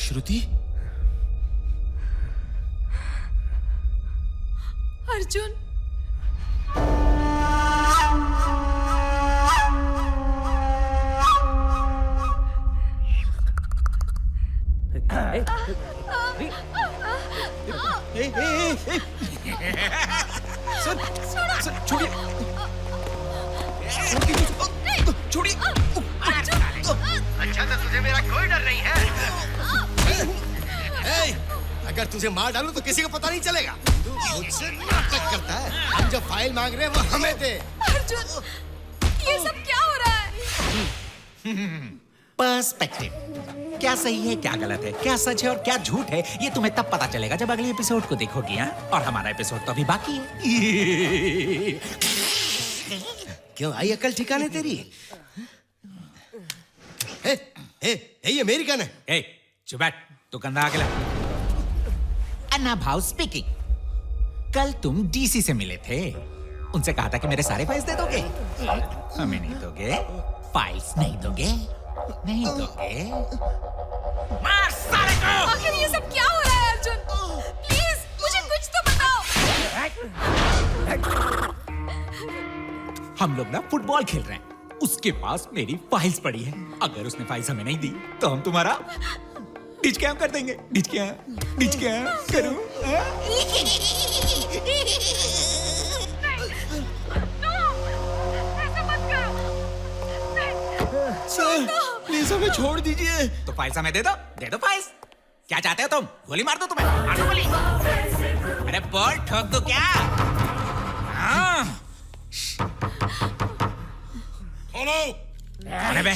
श्रुति? अर्जुन! सर, छोड़िए। छोड़िए। अच्छा, तो तुझे मेरा कोई डर नहीं है। अगर तुझे मार डालूं तो किसी को पता नहीं चलेगा। तू मुझसे नाटक करता है। हम जो फाइल मांग रहे हैं वो हमें दे। अर्जुन! ये सब क्या हो रहा है? पर्सपेक्टिव। क्या सही है, क्या गलत है, क्या सच है और क्या झूठ है, ये तुम्हें तब पता चलेगा जब अगले एपिसोड को देखोगी। हाँ? और हमारा एपिसोड तो अभी बाकी है। क्यों आई अकल ठिकाने तेरी? ये मेरी गन है। चुप बैठ, तू कंधा आके ला। अन्ना भाव स्पीकिंग। कल तुम डीसी से मिले थे, उनसे कहा था कि मेरे सारे फाइल्स दे दोगे। हमें नहीं दोगे? फाइल्स नहीं दोगे? नहीं दोगे? मार सारे को! आखिर ये सब क्या हो रहा है अर्जुन? प्लीज मुझे कुछ तो बताओ। हम लोग ना फुटबॉल खेल रहे हैं, उसके पास मेरी फाइल्स पड़ी है। अगर उसने फाइल्स हमें नहीं दी तो हम तुम्हारा डिच कैम कर देंगे। डिच कैम करूं? सर, प्लीज हमें छोड़ दीजिए। तो फाइल्स हमें दे दो फाइल्स। क्या चाहते हो तुम? गोली मार दो तुम्हें? मार दो गोली। अरे बॉल ठोक दो क्या? हाँ, खोलो। अरे बे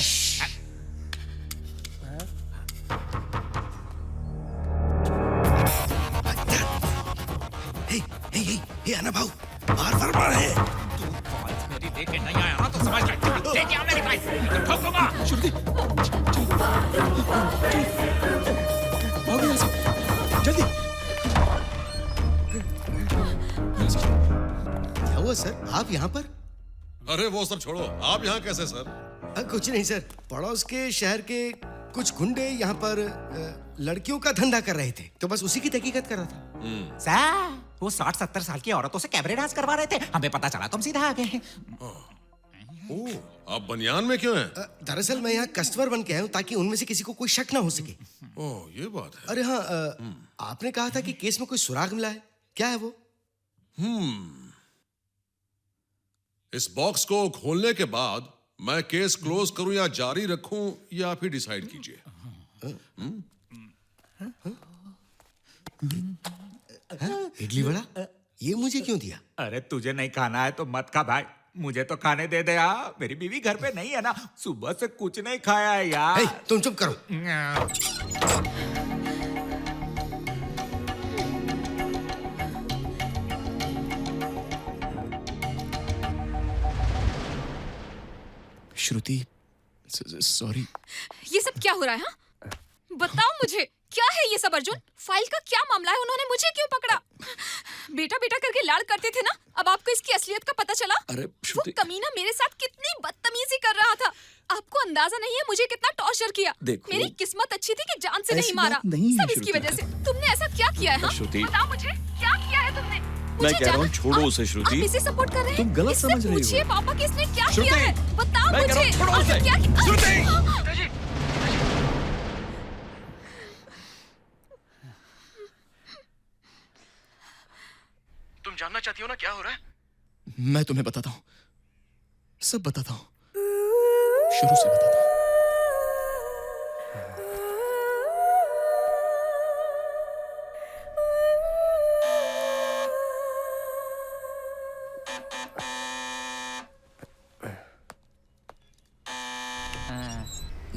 हे अन्ना भाऊ, बाहर फरमा है। मेरी देख के नहीं आया ना तो समझ ले। लेके आओ मेरी बाइक, ठोकूंगा। श्रुति, भागो यहाँ से, जल्दी। क्या हुआ सर, आप यहाँ पर? अरे वो सब छोड़ो, आप यहाँ कैसे सर? कुछ नहीं सर, पड़ोस के शहर के कुछ गुंडे यहाँ पर लड़कियों का धंधा कर रहे थे, तो बस उसी की तहकीकात कर रहा था। सर, वो 60-70 साल की औरतों से कैबरे डांस करवा रहे थे, हमें पता चला तुम सीधा आ गए। आप बनियान में क्यों हैं? दरअसल मैं यहाँ कस्टमर बन के आया हूँ ताकि उनमें से किसी को कोई शक ना हो सके। ओह, ये बात है। अरे हाँ, आपने कहा था कि केस में कोई सुराग मिला है, क्या है वो? इस बॉक्स को खोलने के बाद मैं केस क्लोज करूं या जारी रखूं, ये आप ही डिसाइड कीजिए। इडली वड़ा, ये मुझे क्यों दिया? अरे तुझे नहीं खाना है तो मत खा भाई, मुझे तो खाने दे दे यार। मेरी बीवी घर पे नहीं है ना, सुबह से कुछ नहीं खाया है यार। हे, तुम चुप करो। श्रुति, सॉरी। ये सब क्या हो रहा है? हाँ? बताओ मुझे, क्या है ये सब? अर्जुन, फाइल का क्या मामला है? उन्होंने मुझे क्यों पकड़ा? बेटा बेटा करके लाड़ करते थे ना, अब आपको इसकी असलियत का पता चला? अरे वो कमीना मेरे साथ कितनी बदतमीजी कर रहा था, आपको अंदाजा नहीं है मुझे कितना टॉर्चर किया। मेरी किस्मत अच्छी थी कि जान से नहीं मारा, सब इसकी वजह से। तुमने ऐसा क्या किया है? बताओ मुझे, क्या किया है तुमने? मैं कह रहा हूँ छोड़ो उसे श्रुति। आप इसे सपोर्ट कर रहे हैं? तुम गलत समझ रही हो। पूछिए पापा कि इसने क्या किया है, बताओ मैं कह रहा हूँ मुझे। छोड़ो उसे। क्या तुम जानना चाहती हो ना क्या हो रहा है? मैं तुम्हें बताता हूँ, सब बताता हूँ, शुरू से बताता हूँ।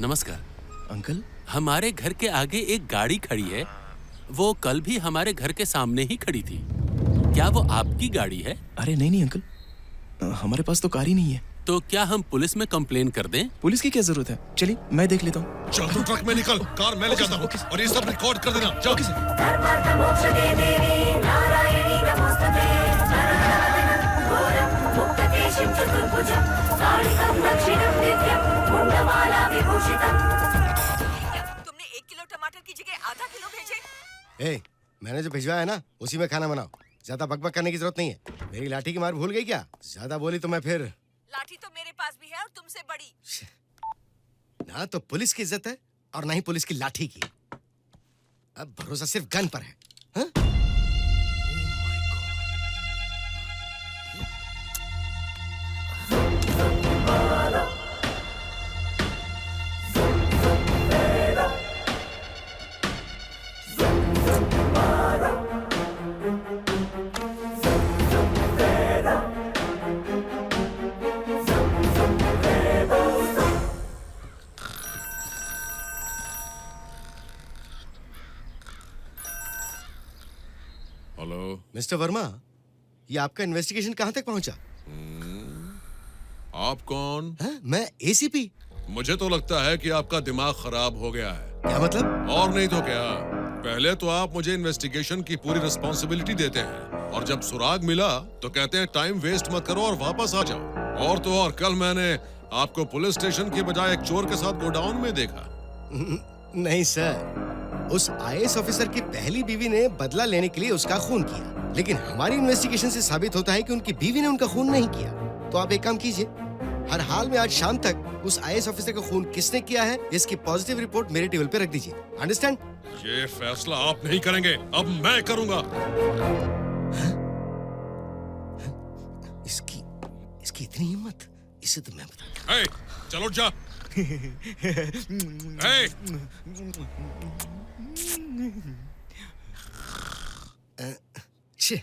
नमस्कार अंकल। हमारे घर के आगे एक गाड़ी खड़ी है, वो कल भी हमारे घर के सामने ही खड़ी थी। क्या वो आपकी गाड़ी है? अरे नहीं अंकल, हमारे पास तो कार ही नहीं है। तो क्या हम पुलिस में कंप्लेन कर दें? पुलिस की क्या जरूरत है, चलिए मैं देख लेता हूँ। चल तू ट्रक में निकल, कार मैं ले जाता हूँ और ये सब रिकॉर्ड कर देना। जाओ। तुमने 1 किलो टमाटर की जगह आधा किलो भेजे। ए, मैंने जो भिजवाया है ना, उसी में खाना बनाओ। ज्यादा बकबक करने की जरूरत नहीं है। मेरी लाठी की मार भूल गई क्या? ज्यादा बोली तो मैं फिर। लाठी तो मेरे पास भी है और तुमसे बड़ी। ना तो पुलिस की इज्जत है और ना ही पुलिस की लाठी की। अब भरोसा सिर्फ गन पर है। हाँ? हेलो मिस्टर वर्मा, ये आपका इन्वेस्टिगेशन कहाँ तक पहुंचा? आप कौन? मैं एसीपी। मुझे तो लगता है कि आपका दिमाग खराब हो गया है। क्या मतलब? और नहीं तो क्या, पहले तो आप मुझे इन्वेस्टिगेशन की पूरी रिस्पॉन्सिबिलिटी देते हैं और जब सुराग मिला तो कहते हैं टाइम वेस्ट मत करो और वापस आ जाओ। और तो और कल मैंने आपको पुलिस स्टेशन की बजाय एक चोर के साथ गोडाउन में देखा। नहीं सर, उस आईएएस ऑफिसर की पहली बीवी ने बदला लेने के लिए उसका खून किया, लेकिन हमारी इन्वेस्टिगेशन से साबित होता है कि उनकी बीवी ने उनका खून नहीं किया। तो आप एक काम कीजिए, हर हाल में आज शाम तक उस आईएएस ऑफिसर का खून किसने किया है इसकी पॉजिटिव रिपोर्ट मेरे टेबल पे रख दीजिए। अंडरस्टैंड? ये फैसला आप नहीं करेंगे, अब मैं करूंगा। इसकी इतनी हिम्मत, इसे तो मैं बता। hey, चलो जा। hey! छे,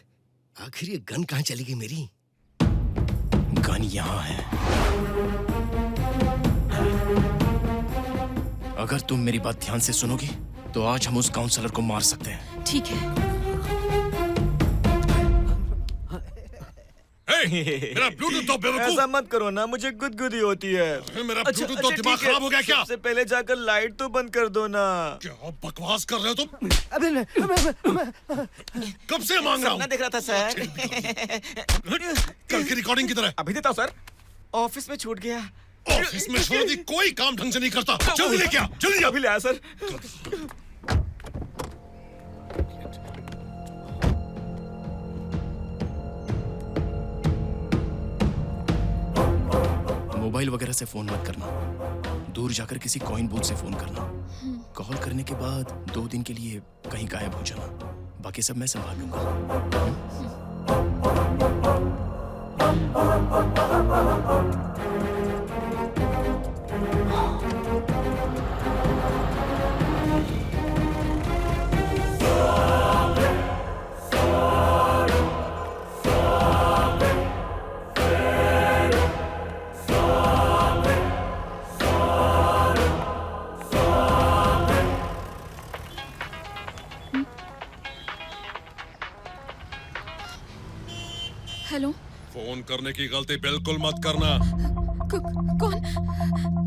आखिर ये गन कहाँ चली गई मेरी? गन यहाँ है। अगर तुम मेरी बात ध्यान से सुनोगी तो आज हम उस काउंसलर को मार सकते हैं। ठीक है। मेरा ब्लूटूथ तो बेवकूफ। ऐसा मत करो ना, मुझे गुदगुदी होती है। मेरा ब्लूटूथ तो दिमाग खराब हो गया क्या? सबसे पहले जाकर लाइट तो बंद कर दो ना। क्या बकवास कर रहे हो तुम? अबे कब से मांग रहा हूँ? सपना देख रहा था सर। कल की रिकॉर्डिंग किधर है? अभी देता हूँ सर। ऑफिस में छूट गया। ऑफिस में छोड़ दी, कोई काम ढंग से नहीं करता। जल्दी लेके आ, जल्दी आ। अभी ले आया सर। मोबाइल वगैरह से फोन मत करना। दूर जाकर किसी कॉइन बूथ से फोन करना। कॉल करने के बाद 2 दिन के लिए कहीं गायब हो जाना। बाकी सब मैं संभाल लूंगा। हेलो। फोन करने की गलती बिल्कुल मत करना।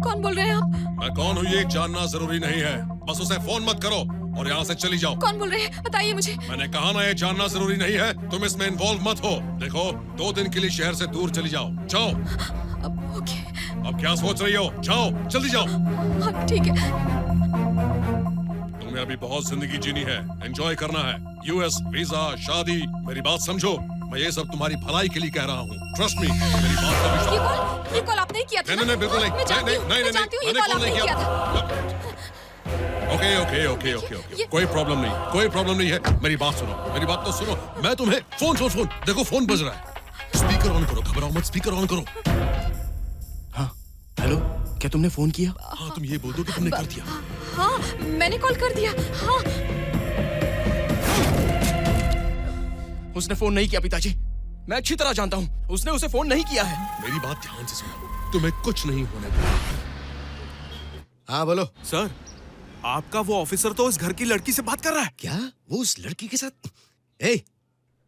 कौन बोल रहे हैं आप? मैं कौन हूँ ये जानना जरूरी नहीं है, बस उसे फोन मत करो और यहाँ से चली जाओ। कौन बोल रहे हैं? बताइए मुझे। मैंने कहा ना, ये जानना जरूरी नहीं है। तुम इसमें इन्वॉल्व मत हो। देखो, 2 दिन के लिए शहर से दूर चली जाओ। जाओ। ओके। अब क्या सोच रही हो? जाओ, जल्दी जाओ। हाँ, ठीक है। तुम्हें अभी बहुत जिंदगी जीनी है, एंजॉय करना है। यूएस वीजा, शादी, मेरी बात समझो। मैं ये सब तुम्हारी भलाई के लिए कह रहा हूँ। ट्रस्ट मी, मेरी बात का विश्वास। ये कॉल आपने ही किया था? नहीं, बिल्कुल नहीं। मैं जानती हूँ, नहीं, ये कॉल आपने किया था। ओके। कोई प्रॉब्लम नहीं है। मेरी बात सुनो, मेरी बात तो सुनो। मैं तुम्हें फोन देखो, फोन बज रहा है। स्पीकर ऑन करो, घबराओ मत, स्पीकर ऑन करो। हाँ, हेलो, क्या तुमने फोन किया? हाँ, तुम ये बोल दो कि तुमने कर दिया। हाँ, मैंने कॉल कर दिया। हाँ। उसने फोन नहीं किया पिताजी। मैं अच्छी तरह जानता हूँ, उसने उसे फोन नहीं किया है। मेरी बात ध्यान से सुनो, तुम्हें कुछ नहीं होने देना। हाँ बोलो। सर, आपका वो ऑफिसर तो उस घर की लड़की से बात कर रहा है। क्या? वो उस लड़की के साथ?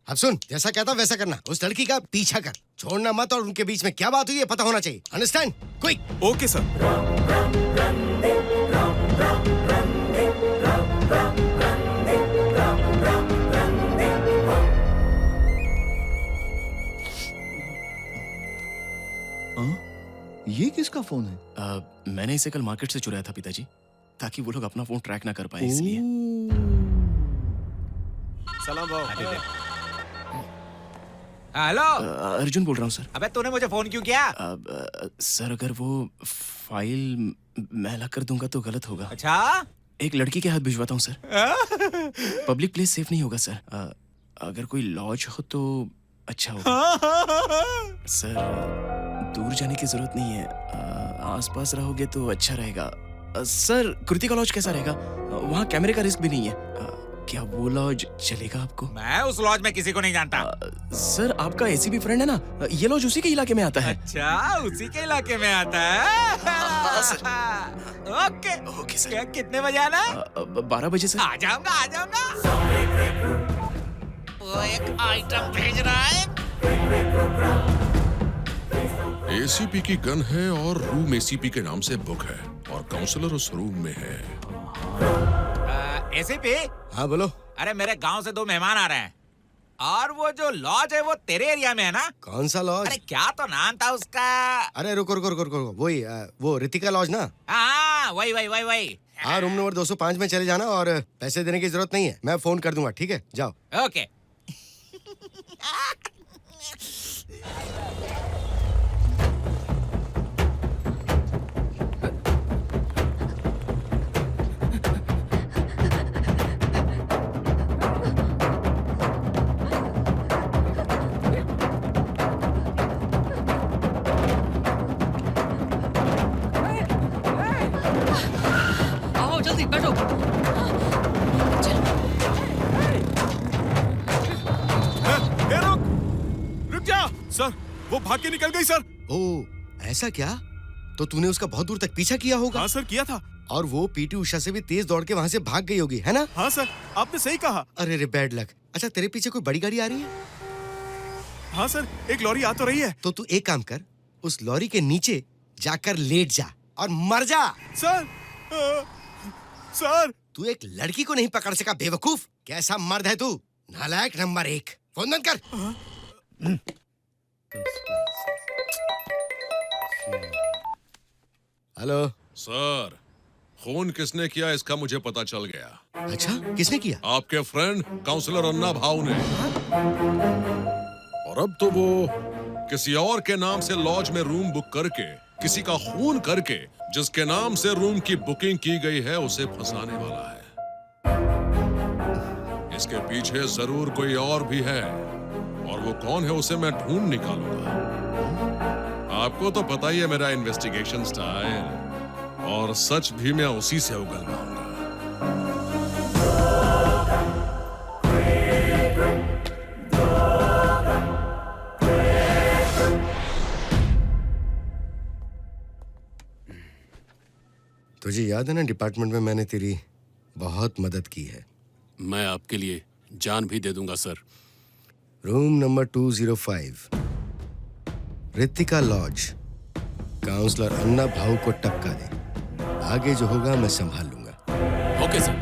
अब सुन, जैसा कहता वैसा करना। उस लड़की का पीछा कर, छोड़ना मत, और उनके बीच में क्या बात हुई है पता होना चाहिए। अंडरस्टैंड? क्विक। Okay sir. ये किसका फोन है? मैंने इसे कल मार्केट से चुराया था पिताजी, ताकि वो लोग अपना फोन ट्रैक ना कर पाए, इसलिए। सलाम भाव। हेलो। अर्जुन बोल रहा हूँ सर। अबे तूने मुझे फोन क्यों किया? सर, अगर वो फाइल मैं ला कर दूंगा तो गलत होगा। अच्छा? एक लड़की के हाथ भिजवाता हूँ सर। पब्लिक प्लेस सेफ नहीं होगा सर। अगर कोई लॉज हो तो अच्छा होगा। सर, दूर जाने की जरूरत नहीं है, आसपास रहोगे तो अच्छा रहेगा। सर, कृतिका लॉज कैसा रहेगा? वहाँ कैमरे का रिस्क भी नहीं है। क्या वो लॉज चलेगा आपको? मैं उस लॉज में किसी को नहीं जानता। सर, आपका एसीबी फ्रेंड है ना, ये लॉज उसी के इलाके में आता है। अच्छा, उसी के इलाके में आता है। Okay sir. क्या, कितने बजे आना? 12 बजे सर। आ जाऊंगा। वो एक आइटम भेज रहा है। एसीपी की गन है और रूम एसीपी के नाम से बुक है, और काउंसलर उस रूम में है। एसीपी? हाँ बोलो। अरे, मेरे गांव से 2 मेहमान आ रहे हैं, और वो जो लॉज है वो तेरे एरिया में है ना? कौन सा लॉज? अरे, क्या तो नाम था उसका? अरे रुको, वही वो रितिका लॉज ना? हाँ, वही। हाँ, रूम नंबर 205 में चले जाना, और पैसे देने की जरूरत नहीं है, मैं फोन कर दूंगा। ठीक है, जाओ। ओके। आओ जल्दी बैठो। रुक जा सर। वो भाग के निकल गई सर। ओ ऐसा क्या? तो तूने उसका बहुत दूर तक पीछा किया होगा। हाँ सर, किया था। और वो पीटी उषा से भी तेज दौड़ के वहाँ से भाग गई होगी, है ना? हाँ सर, आपने सही कहा। अरे रे बैड लक। अच्छा तेरे पीछे कोई बड़ी गाड़ी आ रही है? हाँ सर, एक लॉरी आ तो रही है। तो तू एक काम कर, उस लॉरी के नीचे जाकर लेट जा और मर जा। सर सर, तू एक लड़की को नहीं पकड़ सका बेवकूफ। कैसा मर्द है तू, नालायक नंबर 1। फोन बंद कर। हेलो सर, खून किसने किया इसका मुझे पता चल गया। अच्छा, किसने किया? आपके फ्रेंड काउंसलर अन्ना भाऊ ने। और अब तो वो किसी और के नाम से लॉज में रूम बुक करके, किसी का खून करके, जिसके नाम से रूम की बुकिंग की गई है, उसे फंसाने वाला है। इसके पीछे जरूर कोई और भी है, और वो कौन है उसे मैं ढूंढ निकालूंगा। आपको तो पता ही है मेरा इन्वेस्टिगेशन स्टाइल, और सच भी मैं उसी से उगलवाऊंगा। तुझे याद है ना, डिपार्टमेंट में मैंने तेरी बहुत मदद की है। मैं आपके लिए जान भी दे दूंगा sir. Room number 205, Ritika lodge. Councillor Anna Bhau को टपका दे। आगे जो होगा मैं संभाल लूंगा। Okay sir.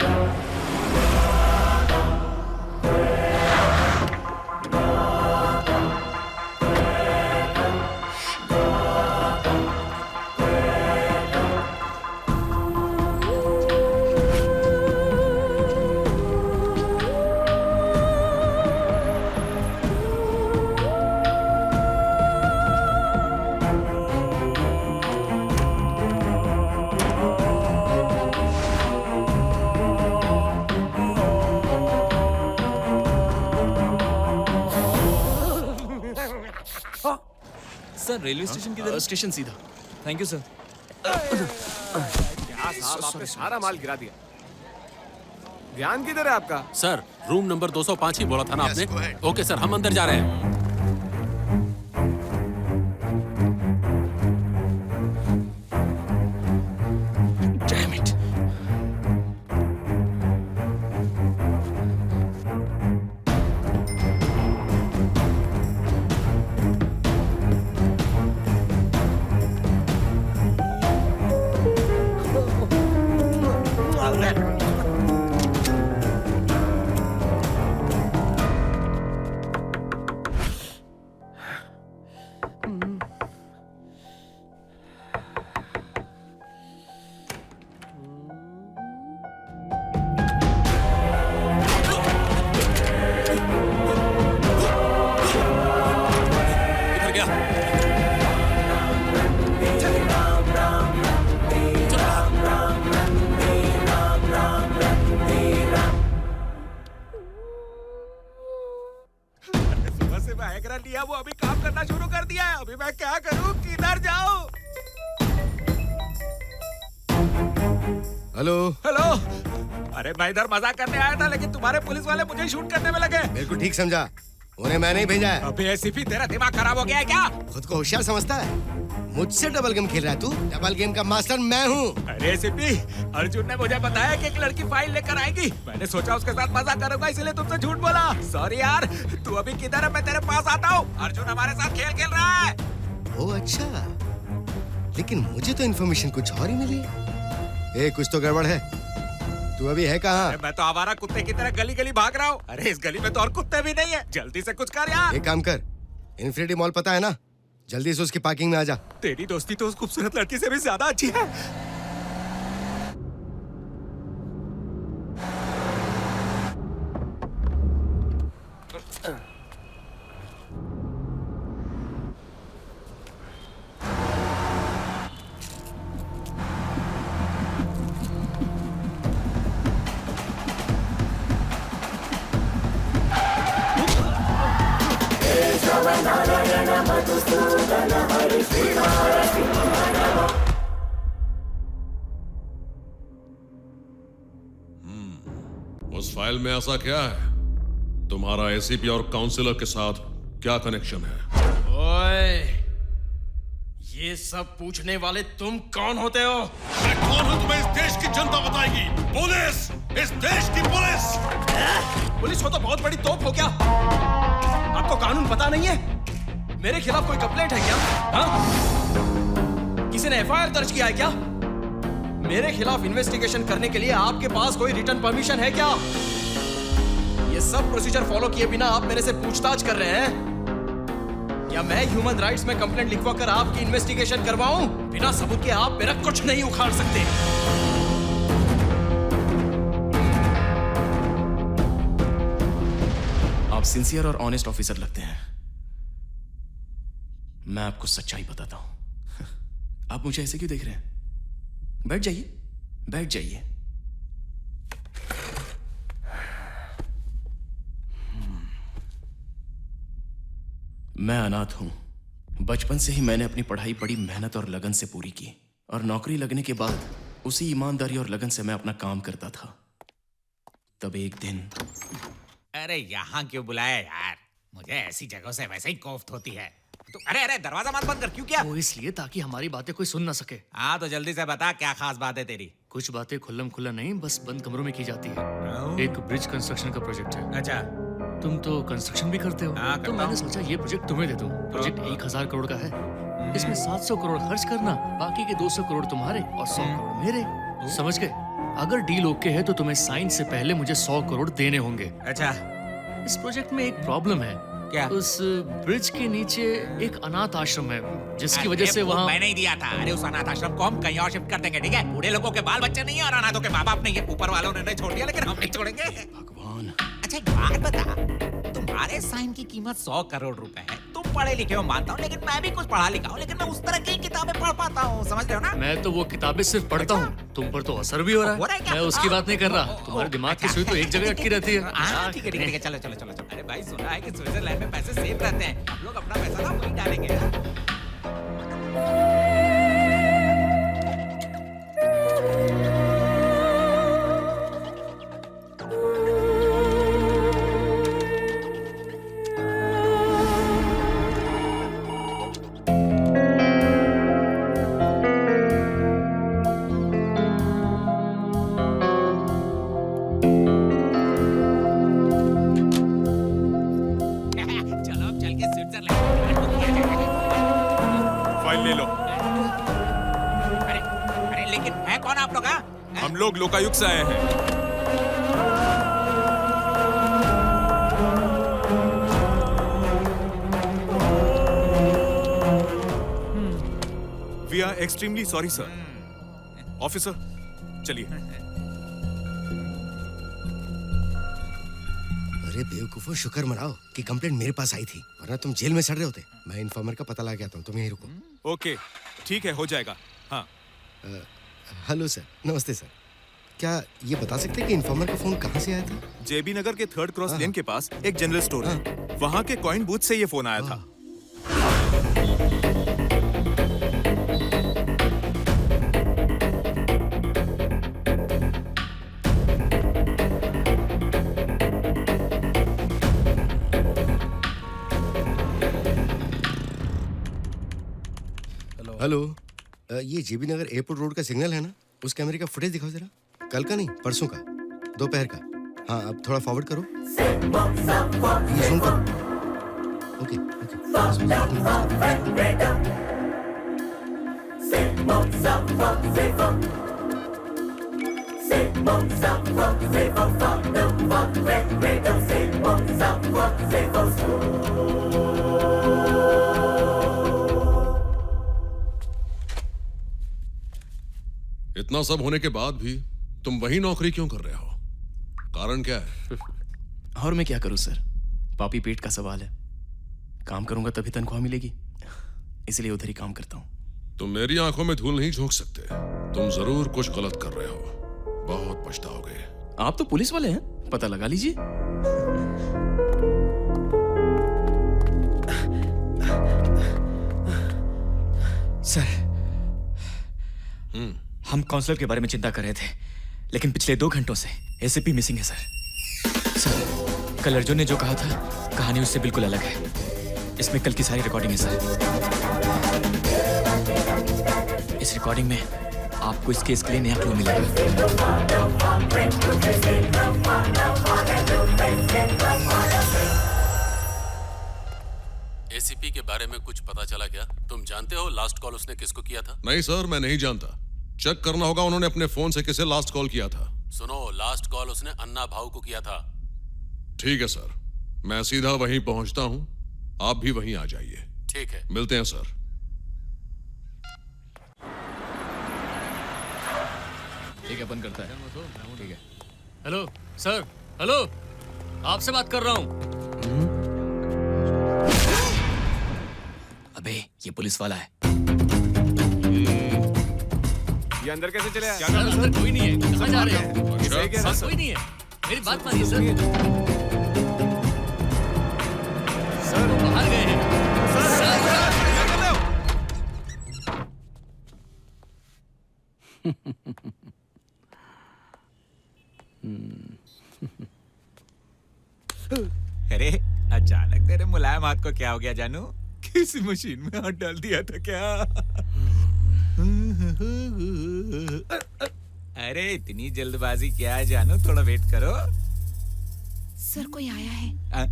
Sir railway station किधर? स्टेशन सीधा। Thank you sir. क्या साहब, आपने सारा माल गिरा दिया। ध्यान किधर है आपका? सर, रूम नंबर 205 ही बोला था ना आपने? ओके सर, हम अंदर जा रहे हैं। लिया, वो अभी काम करना शुरू कर दिया है। अभी मैं क्या करूं, किधर जाऊं? हेलो हेलो, अरे मैं इधर मजाक करने आया था, लेकिन तुम्हारे पुलिस वाले मुझे शूट करने में लगे। मेरे को ठीक समझा, उन्हें मैंने ही भेजा है। अबे एसीपी, तेरा दिमाग खराब हो गया है क्या? खुद को होशियार समझता है? मुझसे डबल गेम खेल रहा है तू? डबल गेम का मास्टर मैं हूँ। अरे एसीपी, अर्जुन ने मुझे बताया कि एक लड़की फाइल लेकर आएगी। मैंने सोचा उसके साथ मजाक करूंगा, इसलिए तुमसे झूठ बोला। सॉरी यार, तू अभी किधर है? मैं तेरे पास आता हूँ। अर्जुन हमारे साथ खेल खेल रहा है। ओ अच्छा, लेकिन मुझे तो इन्फॉर्मेशन कुछ और ही मिली। ए, कुछ तो गड़बड़ है। तू अभी है कहाँ? मैं तो आवारा कुत्ते की तरह गली गली भाग रहा हूँ। अरे इस गली में तो और कुत्ते भी नहीं है। जल्दी से कुछ कर यार। एक काम कर, इन्फिनिटी मॉल पता है ना? जल्दी से उसकी पार्किंग में आ जा। तेरी दोस्ती तो उस खूबसूरत लड़की से भी ज्यादा अच्छी है। उस फाइल में ऐसा क्या है? तुम्हारा एसीपी और काउंसिलर के साथ क्या कनेक्शन है? ओए ओए, ये सब पूछने वाले तुम कौन होते हो? मैं कौन हूँ तुम्हें इस देश की जनता बताएगी। पुलिस, इस देश की पुलिस। पुलिस हो तो बहुत बड़ी तोप हो क्या? आपको कानून पता नहीं है? मेरे खिलाफ कोई कंप्लेंट है क्या? हाँ? किसी ने एफआईआर दर्ज किया है क्या? मेरे खिलाफ इन्वेस्टिगेशन करने के लिए आपके पास कोई रिटर्न परमिशन है क्या? ये सब प्रोसीजर फॉलो किए बिना आप मेरे से पूछताछ कर रहे हैं? क्या मैं ह्यूमन राइट्स में कंप्लेंट लिखवा कर आपकी इन्वेस्टिगेशन करवाऊं? बिना सबूत के आप मेरा कुछ नहीं उखाड़ सकते। आप सिंसियर और ऑनेस्ट ऑफिसर लगते हैं। मैं आपको सच्चाई बताता हूं। आप मुझे ऐसे क्यों देख रहे हैं? बैठ जाइए, बैठ जाइए। मैं अनाथ हूं। बचपन से ही मैंने अपनी पढ़ाई बड़ी मेहनत और लगन से पूरी की, और नौकरी लगने के बाद उसी ईमानदारी और लगन से मैं अपना काम करता था। तब एक दिन। अरे यहाँ क्यों बुलाया यार? मुझे ऐसी जगहों से वैसे ही कोफ्त होती है। तो अरे दरवाजा मत बंद कर। क्यों किया? वो इसलिए ताकि हमारी बातें कोई सुन ना सके। हाँ तो जल्दी से बता, क्या खास बात है तेरी? कुछ बातें खुल्लम खुल्ला नहीं, बस बंद कमरों में की जाती है। एक ब्रिज कंस्ट्रक्शन का प्रोजेक्ट है। अच्छा, तुम तो कंस्ट्रक्शन भी करते हो। तो मैंने सोचा ये प्रोजेक्ट तुम्हें दे दूं। प्रोजेक्ट 1000 करोड़ का है। इसमें 700 करोड़ खर्च करना, बाकी के 200 करोड़ तुम्हारे और 100 करोड़ मेरे। समझ गए? अगर डील ओके है तो तुम्हें साइन से पहले मुझे 100 करोड़ देने होंगे। अच्छा, इस प्रोजेक्ट में एक प्रॉब्लम है। क्या? उस ब्रिज के नीचे एक अनाथ आश्रम है, जिसकी वजह से वहाँ मैंने ही दिया था। अरे उस अनाथ आश्रम को हम कहीं और शिफ्ट कर देंगे, ठीक है? बूढ़े लोगों के बाल बच्चे नहीं है और अनाथों के माँ बाप नहीं है। ऊपर वालों ने नहीं छोड़ दिया, लेकिन हम नहीं छोड़ेंगे। भगवान। अच्छा एक बात बता, तुम्हारे साइन की कीमत 100 करोड़ रुपए है। तुम पढ़े लिखे हो मानता हूँ, लेकिन मैं भी कुछ पढ़ा लिखा हूँ, लेकिन मैं उस तरह की किताबें पढ़ पाता हूँ। समझ रहे हो ना? मैं तो वो किताबें सिर्फ पढ़ता हूँ। तुम पर तो असर भी हो रहा है। मैं उसकी बात नहीं कर रहा। तुम्हारे दिमाग की सुई तो एक जगह अटकी रहती है। ठीक है ठीक है, चलो चलो चलो। अरे भाई सुना है कि स्विट्जरलैंड में पैसे सेफ रहते हैं। हम लोग अपना पैसा ना वहीं डालेंगे। हम लोग लोकायुक्त से आए हैं। We are extremely sorry sir. Officer चलिए। अरे बेवकूफो, शुक्र मनाओ कि कंप्लेंट मेरे पास आई थी, वरना तुम जेल में सड़ रहे होते। मैं इन्फॉर्मर का पता लगा आता हूँ, तुम यहीं रुको। ओके ठीक है, हो जाएगा। हाँ हेलो सर, नमस्ते सर। क्या ये बता सकते हैं कि इन्फॉर्मर का फोन कहाँ से आया था? जेबी नगर के 3rd क्रॉस लेन के पास एक जनरल स्टोर है। वहाँ के कॉइन बूथ से ये फोन आया था। हेलो, ये जेबी नगर एयरपोर्ट रोड का सिग्नल है ना? उस कैमरे का फुटेज दिखाओ जरा। कल का नहीं, परसों का, दोपहर का। हाँ अब थोड़ा फॉरवर्ड करो। ये जूम करो। ओके इतना सब होने के बाद भी तुम वही नौकरी क्यों कर रहे हो? कारण क्या है? और मैं क्या करूं सर, पापी पेट का सवाल है। काम करूंगा तभी तनख्वाह मिलेगी, इसलिए उधर ही काम करता हूं। तुम मेरी आंखों में धूल नहीं झोंक सकते। तुम जरूर कुछ गलत कर रहे हो, बहुत पछताओगे। आप तो पुलिस वाले हैं, पता लगा लीजिए। सर, हम काउंसलर के बारे में चिंता कर रहे थे, लेकिन पिछले 2 घंटों से एसीपी मिसिंग है सर। सर, कल अर्जुन ने जो कहा था, कहानी उससे बिल्कुल अलग है। इसमें कल की सारी रिकॉर्डिंग है सर। इस रिकॉर्डिंग में आपको इस केस के लिए नया क्लू मिलेगा। एसीपी के बारे में कुछ पता चला क्या? तुम जानते हो लास्ट कॉल उसने किसको किया था? नहीं सर, मैं नहीं जानता। चेक करना होगा उन्होंने अपने फोन से किसे लास्ट कॉल किया था। सुनो, लास्ट कॉल उसने अन्ना भाऊ को किया था। ठीक है सर, मैं सीधा वहीं पहुंचता हूं, आप भी वहीं आ जाइए। ठीक है, मिलते हैं सर। ठीक है, बंद करता है। ठीक है। हेलो सर, हेलो, आपसे बात कर रहा हूँ। अबे ये पुलिस वाला है। ये अंदर कैसे चले आए? सर, अंदर कोई नहीं है, कहाँ जा रहे हैं? अच्छा। सर, कोई नहीं है, मेरी बात मानिए सर। सर बाहर गए हैं। अरे अचानक तेरे मुलायम हाथ को क्या हो गया जानू? किसी मशीन में हाथ डाल दिया था क्या? अरे इतनी जल्दबाजी क्या है जानू? थोड़ा वेट करो। सर कोई आया है।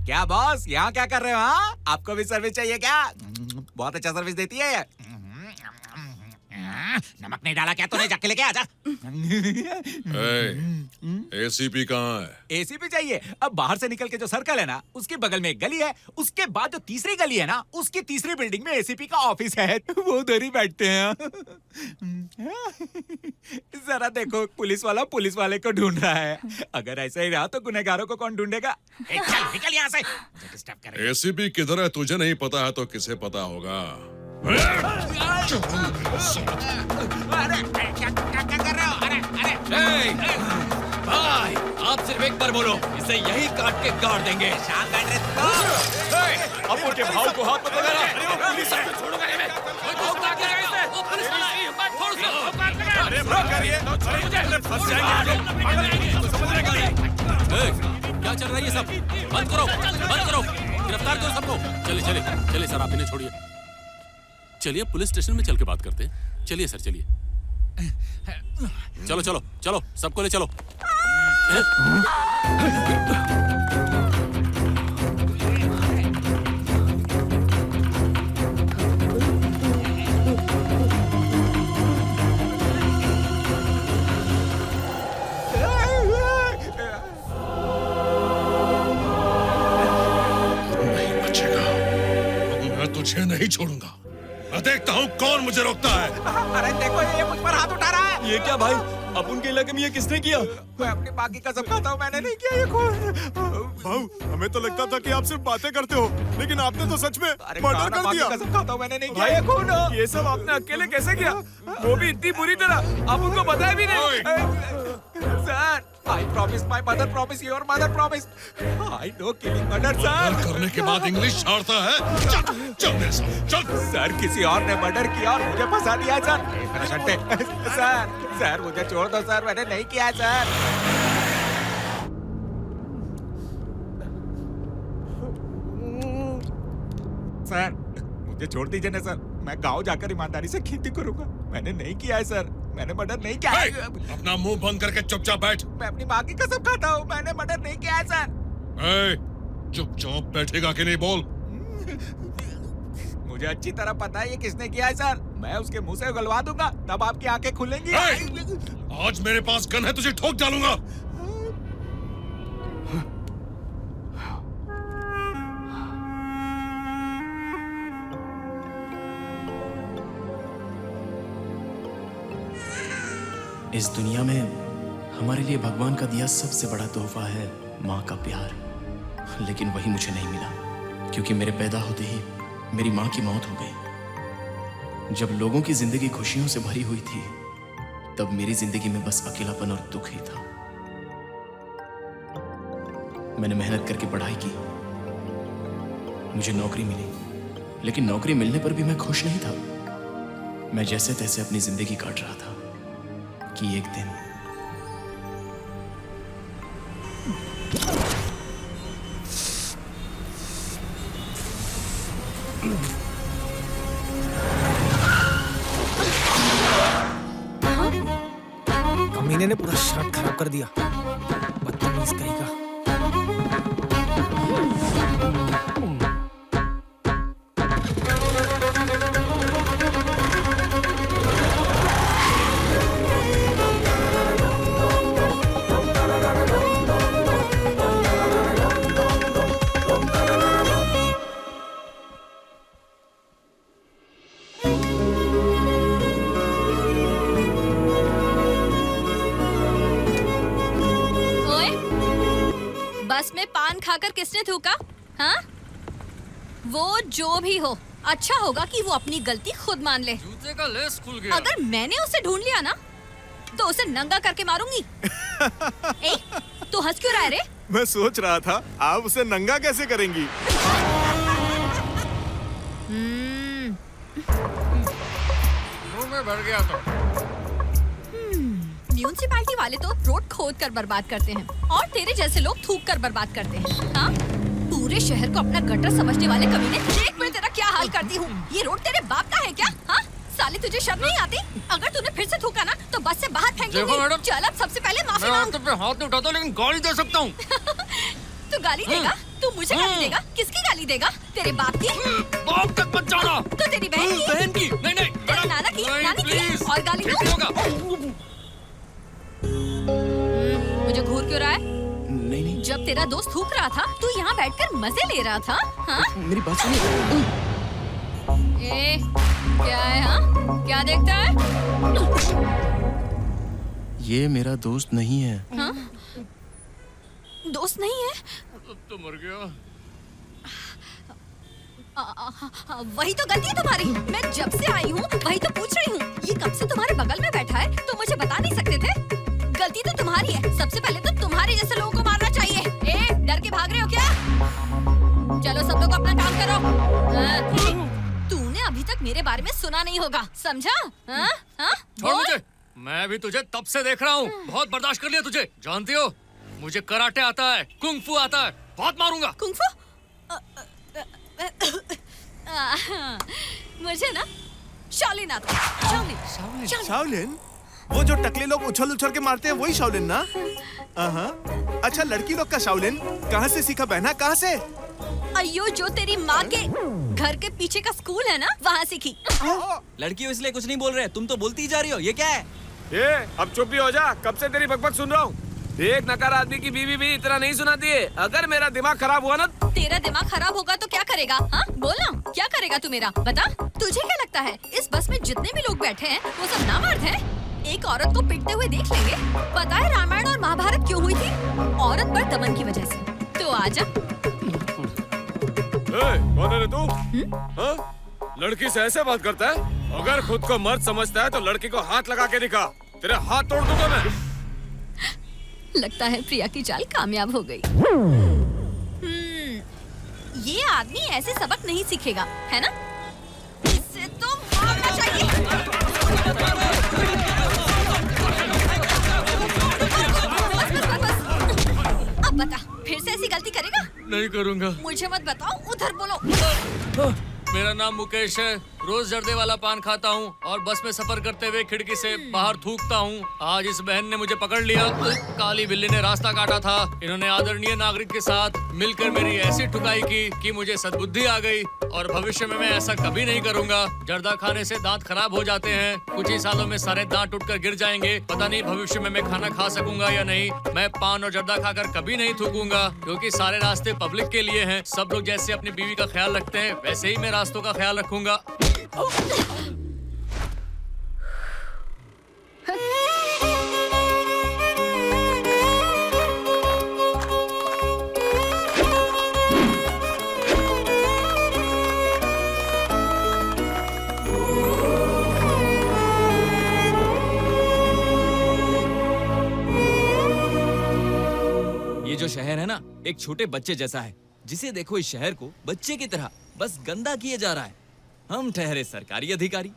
क्या बॉस, यहाँ क्या कर रहे हो? हाँ, आपको भी सर्विस चाहिए क्या? बहुत अच्छा सर्विस देती है ये। नमक नहीं डाला क्या तूने? जाके लेके आजा। एसीपी कहाँ है? एसीपी चाहिए? अब बाहर से निकल के जो सर्कल है ना, उसके बगल में एक गली है, उसके बाद जो तीसरी गली है ना, उसकी तीसरी बिल्डिंग में एसीपी का ऑफिस है। वो उधर ही बैठते हैं। जरा देखो, पुलिस वाला पुलिस वाले को ढूंढ रहा है। अगर ऐसा ही रहा तो गुनहगारों को कौन ढूंढेगा? चल निकल यहाँ से। एसीपी किधर है तुझे नहीं पता है तो किसे पता होगा? अरे क्या कर रहे हो? अरे भाई, आप सिर्फ एक बार बोलो, इसे यही काट के गाड़ देंगे। शाम बैठ रहे अब उनके भाव को हाथ मत लगाना। पुलिस को छोड़ूंगा नहीं मैं। वो काट लेगा इसे। वो पुलिस वाला है, मत छोड़ उसको। वो काट लेगा। अरे मत करिए। मुझे फंस जाएंगे। समझ रहे क्या? क्या चल रहा है ये सब? बंद करो, बंद करो, गिरफ्तार करो सबको। चलिए चलिए चलिए सर, आप इन्हें छोड़िए। चलिए पुलिस स्टेशन में चल के बात करते हैं। चलिए सर, चलिए। चलो चलो चलो, सबको ले चलो। नहीं बचेगा, मैं तुझे नहीं छोड़ूंगा। मैं देखता हूँ कौन मुझे रोकता है। अरे देखो, ये मुझ पर हाथ उठा रहा है। ये क्या भाई? अब उनके इलाके में ये किसने किया? मैं अपनी माँ की कसम खाता हूँ, मैंने नहीं किया ये खून। भाऊ, हमें तो लगता था कि आप सिर्फ बातें करते हो, लेकिन आपने तो सच में मर्डर कर दिया। कसम खाता हूँ, मैंने नहीं किया ये खून। ये सब आपने अकेले कैसे किया? वो भी इतनी बुरी तरह, आप उनको बताया भी नहीं। Sir, I promise my mother promise your mother promise. I know killing murder, sir. करने के बाद इंग्लिश झाड़ता है। चल चल मेरे साथ, चल। सर, किसी और ने मर्डर किया और मुझे फंसा दिया सर। मेरा शट्टे। सर, सर मुझे छोड़ दो सर, मैंने नहीं किया सर। सर, मुझे छोड़ दीजिए ना सर, मैं गांव जाकर ईमानदारी से खेती करूंगा। मैंने नहीं किया है सर, मैंने मर्डर नहीं किया है। अपना मुंह बंद करके चुपचाप बैठ। मैं अपनी माँ की कसम खाता हूँ, मैंने मर्डर नहीं किया है सर। चुपचाप बैठेगा कि नहीं बोल। मुझे अच्छी तरह पता है ये किसने किया है सर। मैं उसके मुंह से उगलवा दूंगा, तब आपकी आंखें खुलेंगी। आज मेरे पास गन है, तुझे ठोक डालूंगा। इस दुनिया में हमारे लिए भगवान का दिया सबसे बड़ा तोहफा है माँ का प्यार, लेकिन वही मुझे नहीं मिला, क्योंकि मेरे पैदा होते ही मेरी माँ की मौत हो गई। जब लोगों की जिंदगी खुशियों से भरी हुई थी, तब मेरी जिंदगी में बस अकेलापन और दुख ही था। मैंने मेहनत करके पढ़ाई की, मुझे नौकरी मिली, लेकिन नौकरी मिलने पर भी मैं खुश नहीं था। मैं जैसे तैसे अपनी जिंदगी काट रहा था कि एक दिन साले ने पूरा शर्ट खराब कर दिया। बदतमीज कहीं का। बस में पान खाकर किसने थूका? हाँ? वो जो भी हो, अच्छा होगा कि वो अपनी गलती खुद मान ले। जूते का लेस खुल गया। अगर मैंने उसे ढूंढ लिया ना, तो उसे नंगा करके मारूंगी। ए, तू हंस क्यों रहा है रे? मैं सोच रहा था आप उसे नंगा कैसे करेंगी? मुंह में भर गया तो। म्यूनिसिपैलिटी वाले तो रोड खोद कर बर्बाद करते हैं और तेरे जैसे लोग थूक कर बर्बाद करते हैं। हाँ? पूरे शहर को अपना गटर समझने वाले कमीने, देख मैं तेरा क्या हाल करती हूँ। ये रोड तेरे बाप का है क्या? हाँ? साले तुझे शर्म नहीं आती? अगर तूने फिर से थूका ना तो बस से बाहर फेंक दूंगी। चल अब सबसे पहले माफी मांग। मैं तो हाथ नहीं उठाता लेकिन गाली दे सकता हूँ। तू गाली देगा? तू मुझे गाली देगा? किसकी गाली देगा? तेरे बाप की? बाप तक मत जाना। तो तेरी बहन की? बहन की? नहीं। तेरे नाना की? नानी की? और गाली दूं? मुझे घूर क्यों रहा है? नहीं। जब तेरा दोस्त थूक रहा था, तू यहाँ बैठकर मजे ले रहा था, हाँ? मेरी बात सुनिए। ए, क्या है हाँ? क्या देखता है? ये मेरा दोस्त नहीं है। हाँ? दोस्त नहीं है? अब तो मर गया। वही तो गलती है तुम्हारी। मैं जब से आई हूँ वही तो पूछ रही हूँ। ये कब से तुम्हारे बगल में बैठा है तो मुझे बता नहीं सकते थे? गलती तो तुम्हारी है। सबसे पहले तो तुम्हारे जैसे लोगों को मारना चाहिए। ए, डर के भाग रहे हो क्या? चलो सब लोग अपना काम करो। तूने अभी तक मेरे बारे में सुना नहीं होगा, समझा? छोड़ मुझे। मैं भी तुझे तब से देख रहा हूँ। बहुत बर्दाश्त कर लिया तुझे। जानती हो मुझे कराटे आता है, कुंग फू आता है। बहुत मारूंगा। कुंग फू? मुझे ना शाओलिन आता है। शाओलिन? वो जो टकले लोग उछल के मारते हैं वही शाओलिन ना? अच्छा, लड़की लोग का शाओलिन कहाँ से सीखा बहना? कहाँ से? अयो, जो तेरी माँ के घर के पीछे का स्कूल है ना, वहाँ सीखी। लड़की हो इसलिए कुछ नहीं बोल रहे, तुम तो बोलती ही जा रही हो। ये क्या है? अब चुप भी हो जा। कब से तेरी बकबक सुन रहा हूँ। एक नकार आदमी की बीवी भी इतना नहीं सुनाती है। अगर मेरा दिमाग खराब हुआ ना। तेरा दिमाग खराब होगा तो क्या करेगा? हाँ, बोलना क्या करेगा तू मेरा? बता, तुझे क्या लगता है इस बस में जितने भी लोग बैठे हैं वो सब नामर्द हैं? एक औरत को पिटते हुए देख लेंगे। पता है रामायण और महाभारत क्यों हुई थी? औरत पर दमन की वजह से। तो आजा। कौन है रे तू? लड़की से ऐसे बात करता है? अगर खुद को मर्द समझता है तो लड़की को हाथ लगा के दिखा। तेरे हाथ तोड़ दूंगा मैं। लगता है प्रिया की चाल कामयाब हो गई। ये आदमी ऐसे सबक नहीं सीखेगा, है ना? इससे तो मारना चाहिए। अब बता, फिर से ऐसी गलती करेगा? नहीं करूँगा। मुझे मत बताओ, उधर बोलो। मेरा नाम मुकेश है। रोज जर्दे वाला पान खाता हूँ और बस में सफर करते हुए खिड़की से बाहर थूकता हूँ। आज इस बहन ने मुझे पकड़ लिया। काली बिल्ली ने रास्ता काटा था। इन्होंने आदरणीय नागरिक के साथ मिलकर मेरी ऐसी ठुकाई की कि मुझे सद्बुद्धि आ गई और भविष्य में मैं ऐसा कभी नहीं करूँगा। जर्दा खाने से दांत खराब हो जाते हैं। कुछ ही सालों में सारे दांत टूटकर गिर जाएंगे। पता नहीं भविष्य में मैं खाना खा सकूंगा या नहीं। मैं पान और जर्दा खाकर कभी नहीं थूकूंगा क्योंकि सारे रास्ते पब्लिक के लिए हैं। सब लोग जैसे अपनी बीवी का ख्याल रखते हैं वैसे ही मैं रास्तों का ख्याल रखूंगा। ये जो शहर है ना, एक छोटे बच्चे जैसा है। जिसे देखो इस शहर को बच्चे की तरह बस गंदा किए जा रहा है। हम ठहरे सरकारी अधिकारी,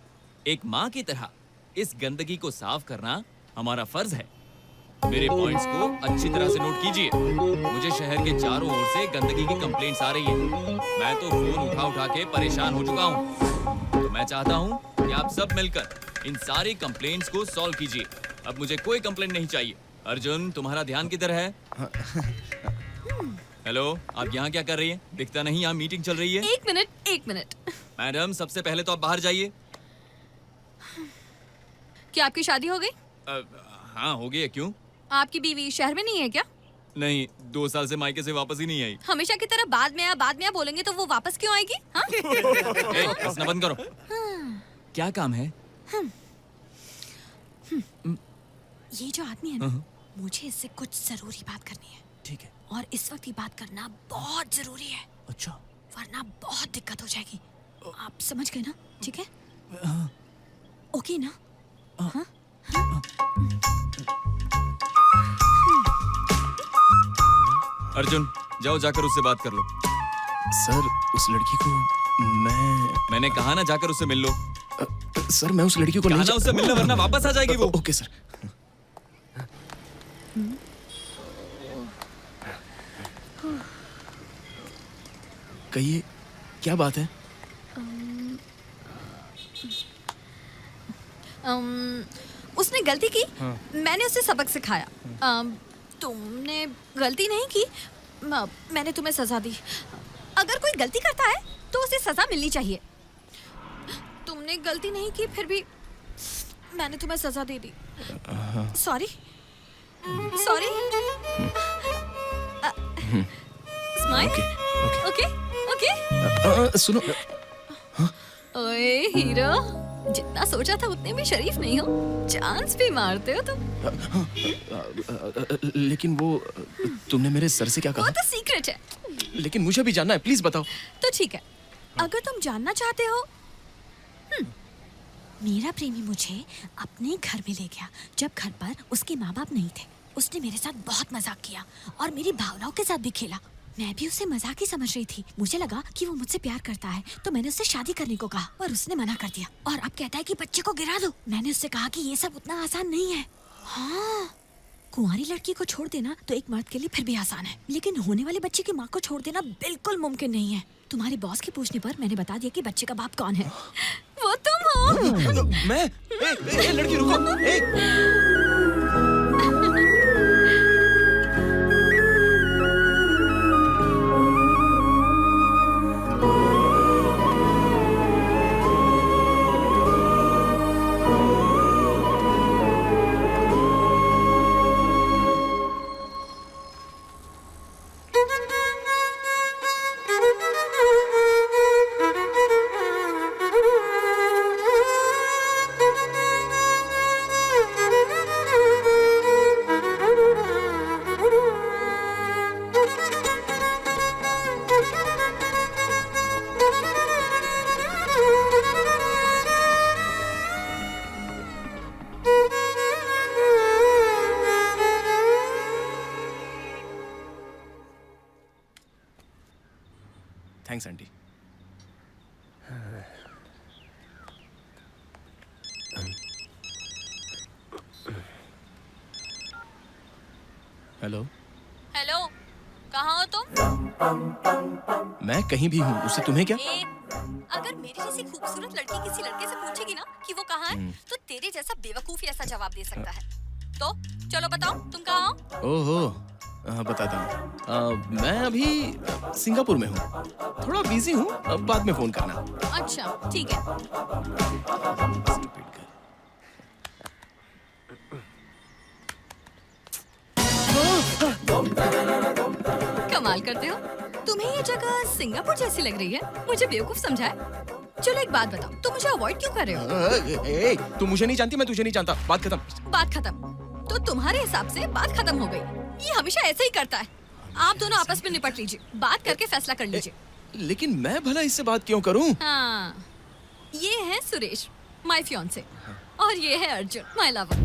एक माँ की तरह इस गंदगी को साफ करना हमारा फर्ज है। मेरे पॉइंट्स को अच्छी तरह से नोट कीजिए। मुझे शहर के चारों ओर से गंदगी की कंप्लेंट्स आ रही है। मैं तो फोन उठा के परेशान हो चुका हूँ। तो मैं चाहता हूँ कि आप सब मिलकर इन सारी कंप्लेंट्स को सॉल्व कीजिए। अब मुझे कोई कंप्लेंट नहीं चाहिए। अर्जुन, तुम्हारा ध्यान किधर है? हेलो, आप यहाँ क्या कर रही हैं? दिखता नहीं यहाँ मीटिंग चल रही है। एक मिनट। मैडम, सबसे पहले तो आप बाहर जाइए। क्या आपकी शादी हो गई? हाँ, हो गई है। क्यों? आपकी बीवी शहर में नहीं है क्या? नहीं, 2 साल से मायके से वापस ही नहीं आई। हमेशा की तरह बाद में आ बोलेंगे तो वो वापस क्यों आएगी? हाँ? हंसना बंद करो। क्या काम है? ये जो आदमी है ना, मुझे इससे कुछ जरूरी बात करनी है। ठीक है। और इस वक्त ये बात करना बहुत जरूरी है। अच्छा। वरना बहुत दिक्कत हो जाएगी। आप समझ गए ना? ठीक है? ओके ना? हाँ? अर्जुन, जाओ जाकर उससे बात कर लो। सर, उस लड़की को मैंने कहा ना, जाकर उससे मिल लो। सर, मैं उस लड़की को नहीं उससे मिलना, वरना वापस आ जाएगी वो। Okay sir. कहिए, क्या बात है? उसने गलती की। मैंने उसे सबक सिखाया। तुमने गलती नहीं की। मैंने तुम्हें सजा दी। अगर कोई गलती करता है तो उसे सजा मिलनी चाहिए। तुमने गलती नहीं की, फिर भी मैंने तुम्हें सजा दे दी। सॉरी। स्माइल। ओके। सुनो। ओए हीरो, जितना सोचा था उतने भी शरीफ नहीं हो। चांस भी मारते हो तुम। लेकिन वो तुमने मेरे सर से क्या कहा? वो तो सीक्रेट है। लेकिन मुझे भी जानना है, प्लीज बताओ। तो ठीक है, अगर तुम जानना चाहते हो। मेरा प्रेमी मुझे अपने घर में ले गया जब घर पर उसके माँ बाप नहीं थे। उसने मेरे साथ बहुत मजाक किया और मेरी भावनाओं के साथ भी खेला। मैं भी उसे मजाक ही समझ रही थी। मुझे लगा कि वो मुझसे प्यार करता है, तो मैंने उससे शादी करने को कहा, पर उसने मना कर दिया। और अब कहता है कि बच्चे को गिरा दो। मैंने उससे कहा कि ये सब उतना आसान नहीं है। हाँ, कुंवारी लड़की को छोड़ देना तो एक मर्द के लिए फिर भी आसान है, लेकिन होने वाले बच्चे की माँ को छोड़ देना बिल्कुल मुमकिन नहीं है। तुम्हारे बॉस के पूछने पर मैंने बता दिया कि बच्चे का बाप कौन है। वो तुम हो। मैं? लड़की रुको। Thanks aunty. हेलो। कहाँ हो तुम? मैं कहीं भी हूँ, उससे तुम्हें क्या? अगर मेरी जैसी खूबसूरत लड़की किसी लड़के से पूछेगी ना कि वो कहाँ है, तो तेरे जैसा बेवकूफ ही ऐसा जवाब दे सकता है। तो चलो बताओ, तुम कहाँ हो? ओहो, बताता हूँ। मैं अभी सिंगापुर में हूँ। थोड़ा बिजी हूँ, बाद में फोन करना। अच्छा, ठीक है। कमाल करते हो। तुम्हें ये जगह सिंगापुर जैसी लग रही है। मुझे बेवकूफ समझा है। चलो एक बात बताओ, तुम मुझे अवॉइड क्यों कर रहे हो? तुम मुझे नहीं जानती, मैं तुझे नहीं जानता। बात खत्म। बात खत्म। तो तुम्हारे हिसाब से बात खत्म हो गई। ये हमेशा ऐसे ही करता है। आप दोनों आपस में निपट लीजिए, बात करके फैसला कर लीजिए। लेकिन मैं भला इससे बात क्यों करूं? हाँ, ये है सुरेश, माय फियांसे, और ये है अर्जुन, माय लवर।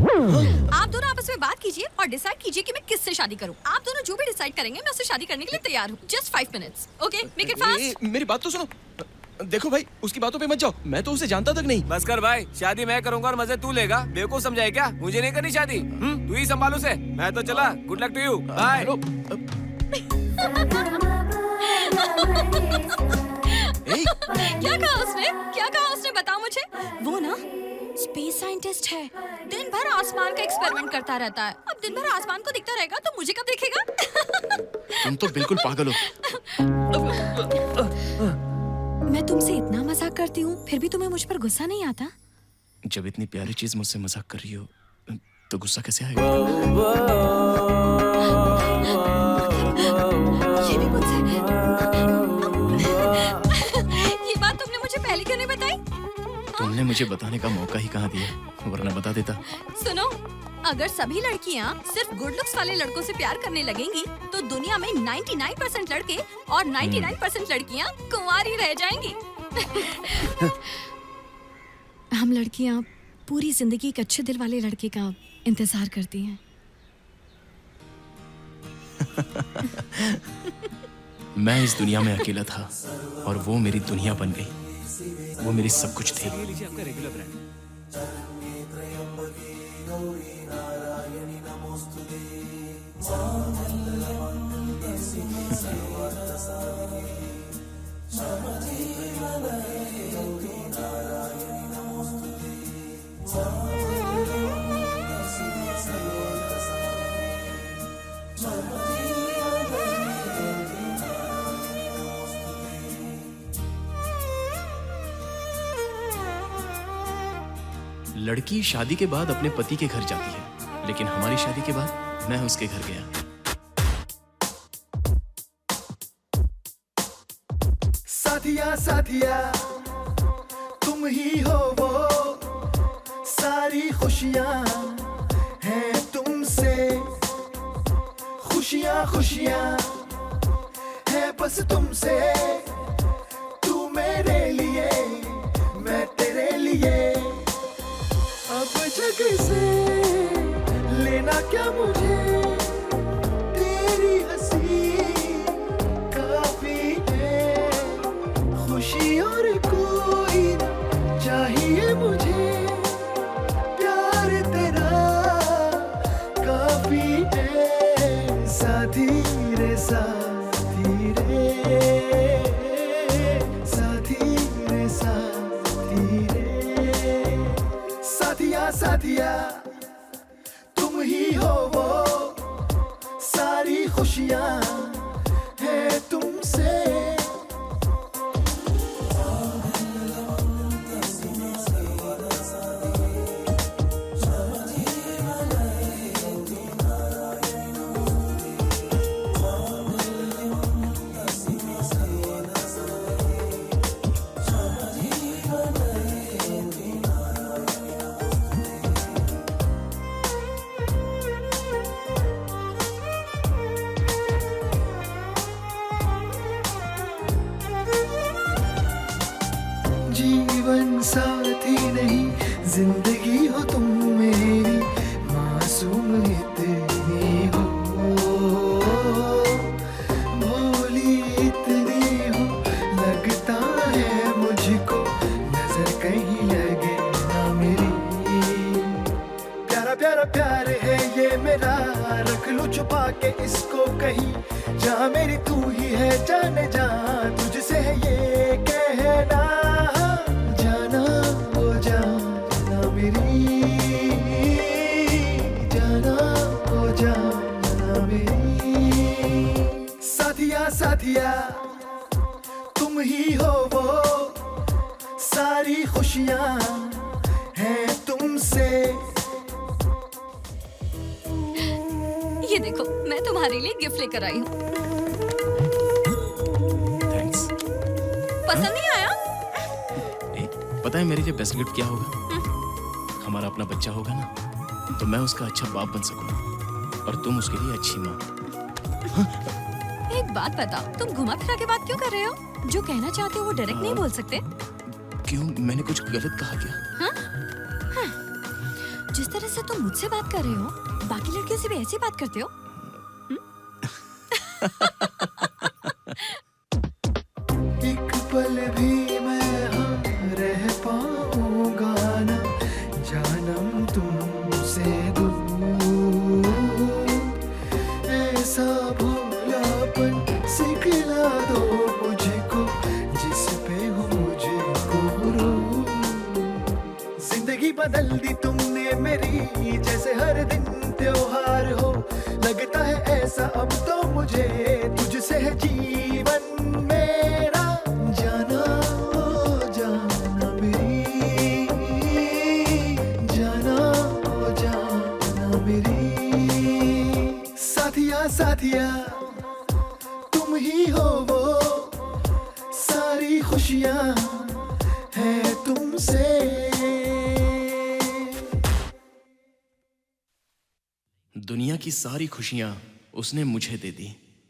आप दोनों आपस में बात कीजिए और डिसाइड कीजिए कि मैं किससे शादी करूं। आप दोनों जो भी डिसाइड करेंगे, मैं उससे शादी करने के लिए तैयार हूँ। Just 5 minutes, okay? Make it fast. मेरी बात तो सुनो। देखो भाई, उसकी बातों पे मत जाओ। मैं तो उसे जानता तक नहीं। बस कर भाई, शादी मैं करूंगा और मजे तू लेगा। बेवकूफ समझाए क्या? मुझे नहीं करनी शादी। तू ही संभाल उसे। मैं तो चला। Good luck to you. Bye. क्या कहा उसने? क्या कहा उसने? बताओ मुझे। वो ना स्पेस साइंटिस्ट है, दिन भर आसमान का एक्सपेरिमेंट करता रहता है। अब दिन भर आसमान को दिखता रहेगा तो मुझे कब देखेगा? तुम तो बिल्कुल पागल हो। मैं तुमसे इतना मजाक करती हूँ, फिर भी तुम्हें मुझ पर गुस्सा नहीं आता? जब इतनी प्यारी चीज मुझसे मजाक कर रही हो तो गुस्सा कैसे आएगा? ये भी मुझसे ये बात तुमने मुझे पहले क्यों नहीं बताई? तुमने मुझे बताने का मौका ही कहाँ दिया, वरना बता देता। सुनो, अगर सभी लड़कियाँ सिर्फ गुड लुक्स वाले लड़कों से प्यार करने लगेंगी तो दुनिया में 99% लड़के और 99% लड़कियाँ कुंवारी रह जाएंगी। हम लड़कियाँ पूरी जिंदगी एक अच्छे दिल वाले लड़के का इंतजार करती हैं। मैं इस दुनिया में अकेला था और वो मेरी दुनिया बन गई। वो मेरी सब कुछ थी। लड़की शादी के बाद अपने पति के घर जाती है, लेकिन हमारी शादी के बाद मैं उसके घर गया। साथिया साथिया तुम ही हो वो, सारी खुशियां हैं तुमसे, खुशियां खुशियां है बस तुमसे, तू मेरे लिए मैं तेरे लिए। अब जग से लेना क्या मुझे, तेरी हंसी काफी है, खुशी और कोई चाहिए मुझे, प्यार तेरा काफी है, साथी रे साथी रे, साथी रे साथी रे। साथिया साथिया तुम ही हो वो, सारी खुशियां हैं तुमसे। जीवन साथी नहीं जिंदगी हो तुम मेरी, मासूम इतनी हो, भोली इतनी हो, लगता है मुझको नजर कहीं लगे ना मेरी। प्यारा प्यारा प्यार है ये मेरा, रख लूं छुपा के इसको कहीं, जहाँ मेरी तू ही है जाने जा, तुझसे है ये कहना, जाना हो जाना मेरी, जाना हो जाना मेरी। साथिया साथिया तुम ही हो वो, सारी खुशियां हैं तुमसे। ये देखो, मैं तुम्हारे लिए गिफ्ट लेकर आई हूँ। थैंक्स। पसंद नहीं आया? पता है मेरे लिए बेस्ट गिफ्ट क्या होगा? हमारा अपना बच्चा होगा ना, तो मैं उसका अच्छा बाप बन सकूंगा और तुम उसके लिए अच्छी माँ। एक बात बताओ, तुम घुमा फिरा के बात क्यों कर रहे हो? जो कहना चाहते हो वो डायरेक्ट नहीं बोल सकते? क्यों, मैंने कुछ गलत कहा क्या? हाँ? जिस तरह से तुम मुझसे बात कर रहे हो, बाकी लड़कियों से भी ऐसी बात करते हो? एक पल भी मैं रह पाऊंगा ना जानम तुमसे दूर, ऐसा भोलापन सिखला दो मुझको, जिस पे हो मुझको रो, जिंदगी बदल दी तुमने मेरी, जैसे हर दिन त्योहार हो। लगता है ऐसा अब तो मुझे, तुझसे है जीवन मेरा। जाना ओ जाना मेरी, जाना ओ जाना मेरी। साथिया साथिया तुम ही हो वो, सारी खुशियां हैं तुमसे। दुनिया की सारी खुशियां उसने मुझे दे दी,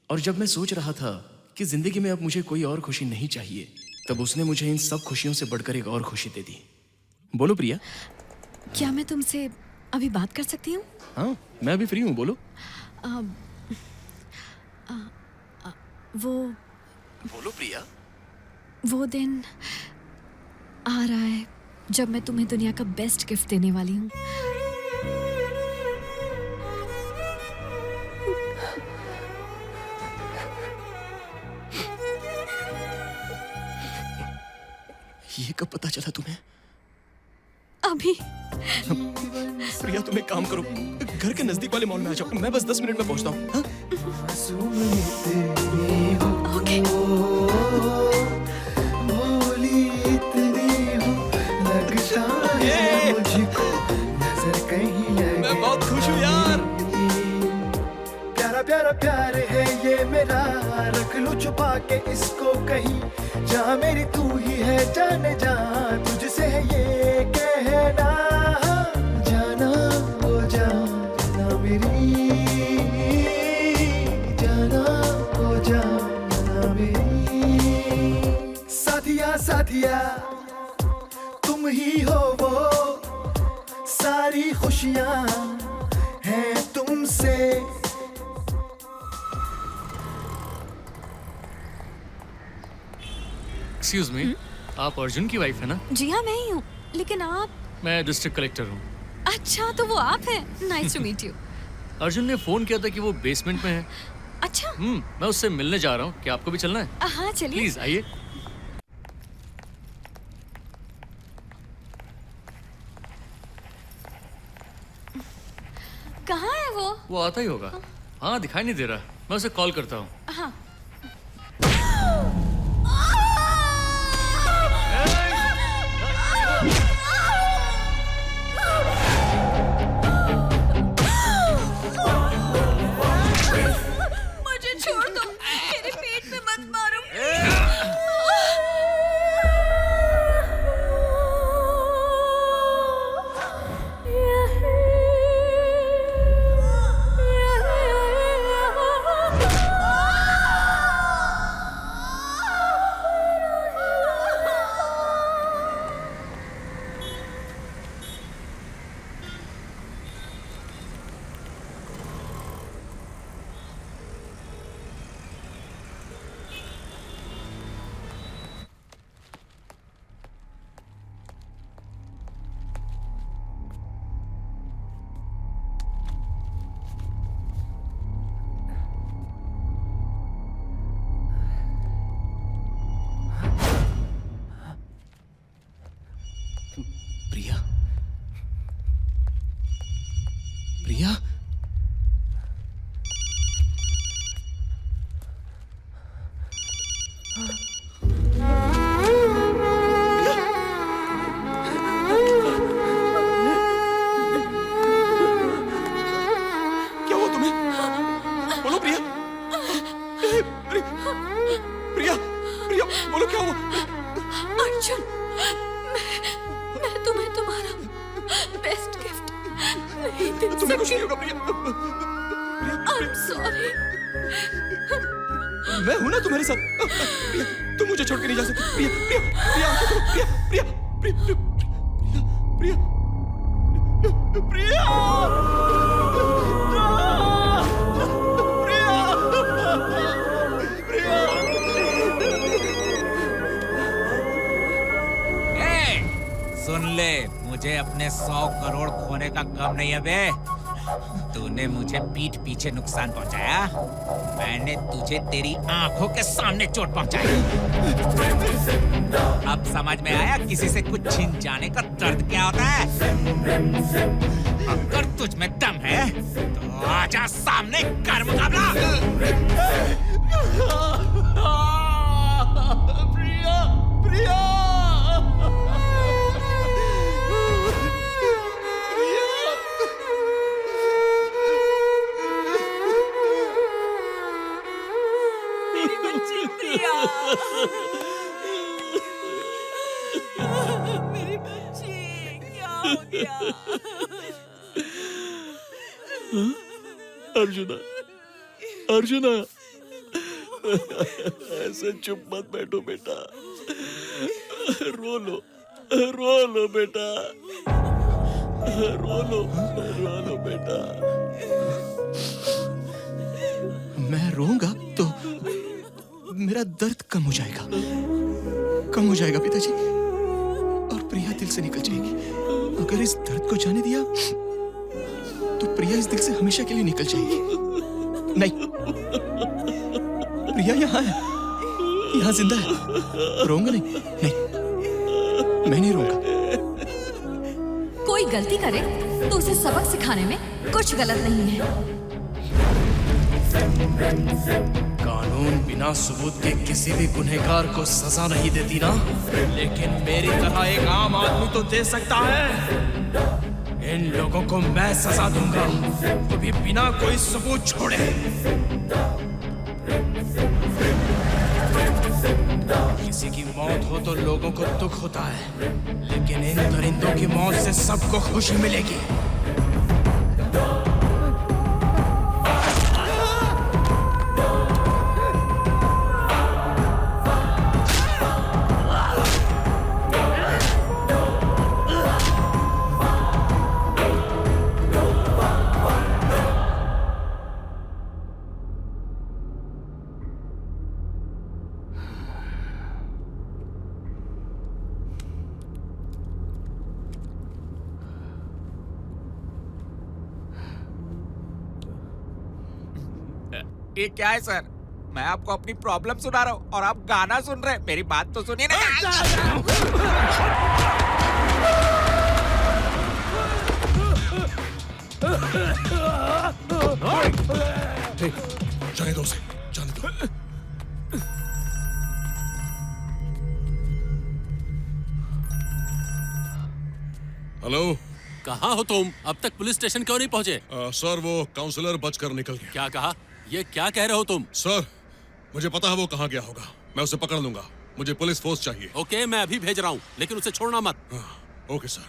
और जब मैं सोच रहा था कि जिंदगी में अब मुझे कोई और खुशी नहीं चाहिए, तब उसने मुझे इन सब खुशियों से बढ़कर एक और खुशी दे दी। बोलो प्रिया। क्या मैं तुमसे अभी बात कर सकती हूँ? हाँ, मैं अभी फ्री हूँ, बोलो। बोलो प्रिया। वो दिन आ रहा है जब मैं तुम्हें दुनिया का बेस्ट गिफ्ट देने वाली हूँ। ये कब पता चला तुम्हें? अभी। प्रिया तुम एक काम करो, घर के नजदीक वाले मॉल में आ जाओ, मैं बस 10 मिनट में पहुंचता हूँ। हाँ? ओके। भोली इतनी हो, लगता है मुझको नजर कहीं लगे। मैं बहुत खुश हूँ यार। प्यारा प्यारा प्यार है ये मेरा, रख लूं छुपा के इसको कहीं। जहाँ मेरी तू ही है जाने जा, तुझसे है ये कहना। जाना ओ जाना मेरी, जाना ओ जाना मेरी। साथिया साथिया तुम ही हो वो, सारी खुशियां हैं तुमसे। एक्सक्यूज मी, आप अर्जुन की वाइफ है ना? जी हाँ, मैं ही हूँ। लेकिन आप? मैं डिस्ट्रिक्ट कलेक्टर हूँ। अच्छा, तो वो आप हैं। Nice to meet you. Arjun ने फोन किया था कि वो बेसमेंट में है। अच्छा। मैं उससे मिलने जा रहा हूँ। क्या आपको भी चलना है? हाँ चलिए। प्लीज आइए। कहाँ है वो? वो आता ही होगा। हाँ, दिखाई नहीं दे रहा। मैं उसे कॉल करता हूँ। हाँ। मुझे छोड़ दो, मेरे पेट में मत मारो। प्रिया, प्रिया, क्या हुआ तुम्हें? बोलो प्रिया। प्रिया, प्रिया, बोलो क्या हुआ? अर्जुन, मैं तुम्हें तुम्हारा बेस्ट गिफ्ट नहीं दे सकती। तुम्हें कुछ नहीं होगा प्रिया। I'm sorry। मैं हूं ना तुम्हारे साथ। प्रिया, तुम मुझे छोड़ के नहीं जा सकती। प्रिया, प्रिया, प्रिया, प्रिया, प्रिया, प्रिया, प्रिया, प्रिया, प्रिया, सुन ले, मुझे अपने 100 करोड़ खोने का गम नहीं है बे। तूने मुझे पीठ पीछे नुकसान पहुंचाया, मैंने तुझे तेरी आंखों के सामने चोट पहुंचाई। अब समझ में आया किसी से कुछ छीन जाने का दर्द क्या होता है? अगर तुझ में दम है तो आजा सामने कर मुकाबला। प्रिया, प्रिया। मेरी बच्ची प्रिया, मेरी बच्ची, क्या हो गया? अर्जुना, अर्जुना, ऐसे चुप मत बैठो बेटा, रो लो बेटा, रो लो बेटा। मैं रोऊंगा तो मेरा दर्द कम हो जाएगा पिताजी, और प्रिया दिल से निकल जाएगी। अगर इस दर्द को जाने दिया तो प्रिया इस दिल से हमेशा के लिए निकल जाएगी। नहीं, प्रिया यहाँ है, यहाँ जिंदा है। रोऊंगा नहीं, मैं नहीं रोऊंगा। कोई गलती करे तो उसे सबक सिखाने में कुछ गलत नहीं है। कानून बिना सबूत के किसी भी गुनहगार को सजा नहीं देती ना, लेकिन मेरी तरह एक आम आदमी तो दे सकता है। इन लोगों को मैं सजा दूंगा, वो भी बिना कोई सबूत छोड़े। किसी की मौत हो तो लोगों को दुख होता है, लेकिन इन दरिंदों की मौत से सबको खुशी मिलेगी। ये क्या है सर? मैं आपको अपनी प्रॉब्लम सुना रहा हूँ और आप गाना सुन रहे हैं। मेरी बात तो सुनिए ना। जाने दो उसे, जाने दो। हेलो, कहाँ हो तुम? अब तक पुलिस स्टेशन क्यों नहीं पहुँचे? सर, वो काउंसलर बचकर निकल गया। क्या कहा? ये क्या कह रहे हो तुम? सर, मुझे पता है वो कहाँ गया होगा। मैं उसे पकड़ लूंगा। मुझे पुलिस फोर्स चाहिए। ओके, मैं अभी भेज रहा हूँ, लेकिन उसे छोड़ना मत। Okay sir.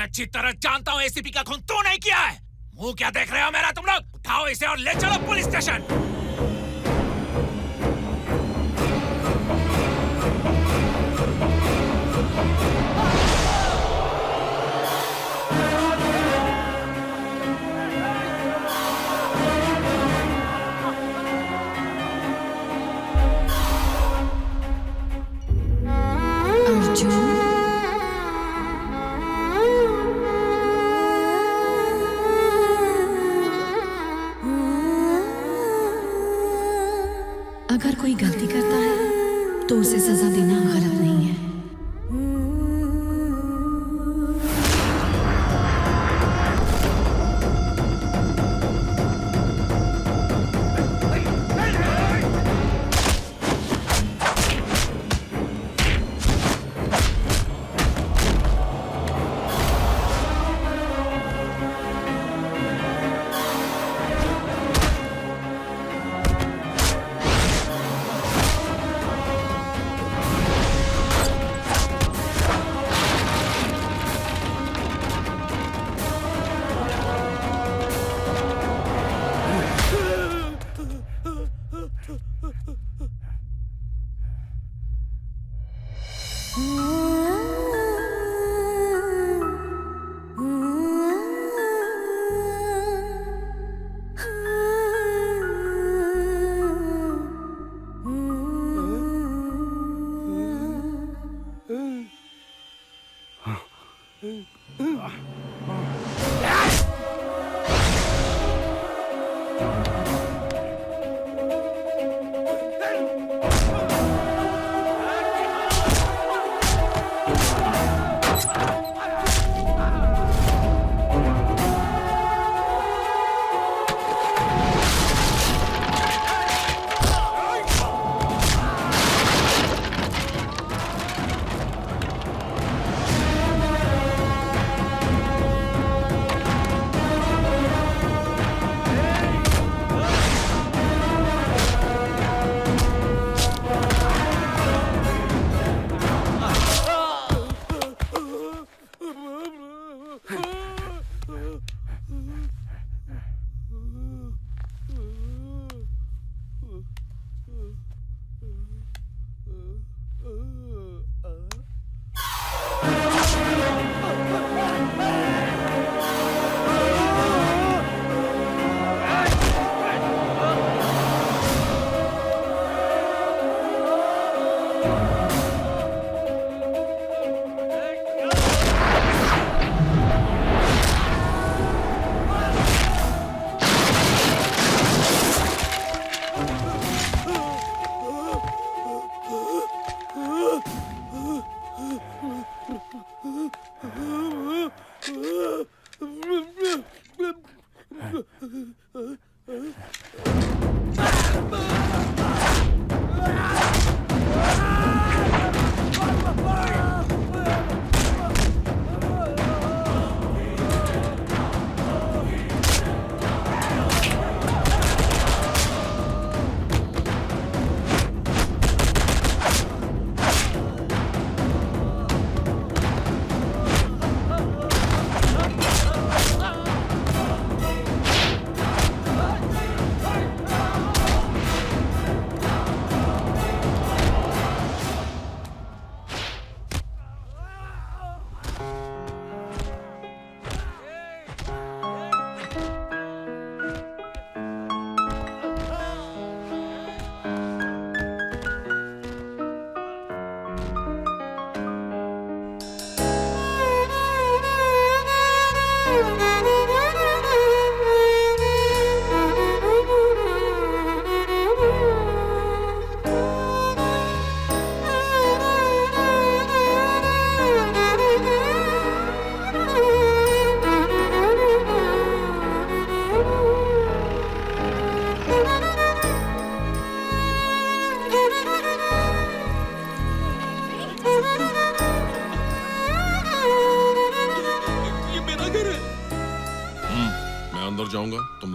अच्छी तरह जानता हूँ एसीपी का खून तू नहीं किया है। मुंह क्या देख रहे हो मेरा तुम लोग? उठाओ इसे और ले चलो पुलिस स्टेशन। अगर कोई गलती करता है तो उसे सजा देना गलत नहीं है।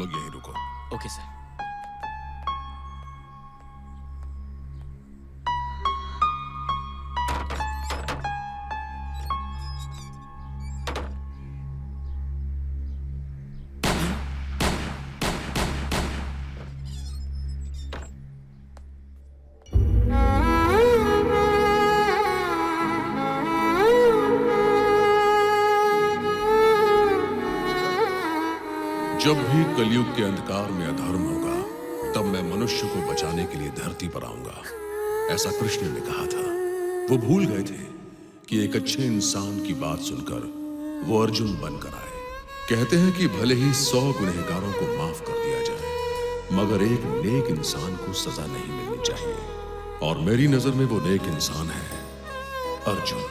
लोग यहीं रुको। Okay sir. जब भी कलयुग के अंधकार में अधर्म होगा, तब मैं मनुष्य को बचाने के लिए धरती पर आऊंगा, ऐसा कृष्ण ने कहा था। वो भूल गए थे कि एक अच्छे इंसान की बात सुनकर वो अर्जुन बनकर आए। कहते हैं कि भले ही 100 गुनहगारों को माफ कर दिया जाए, मगर एक नेक इंसान को सजा नहीं मिलनी चाहिए, और मेरी नजर में वो नेक इंसान है अर्जुन।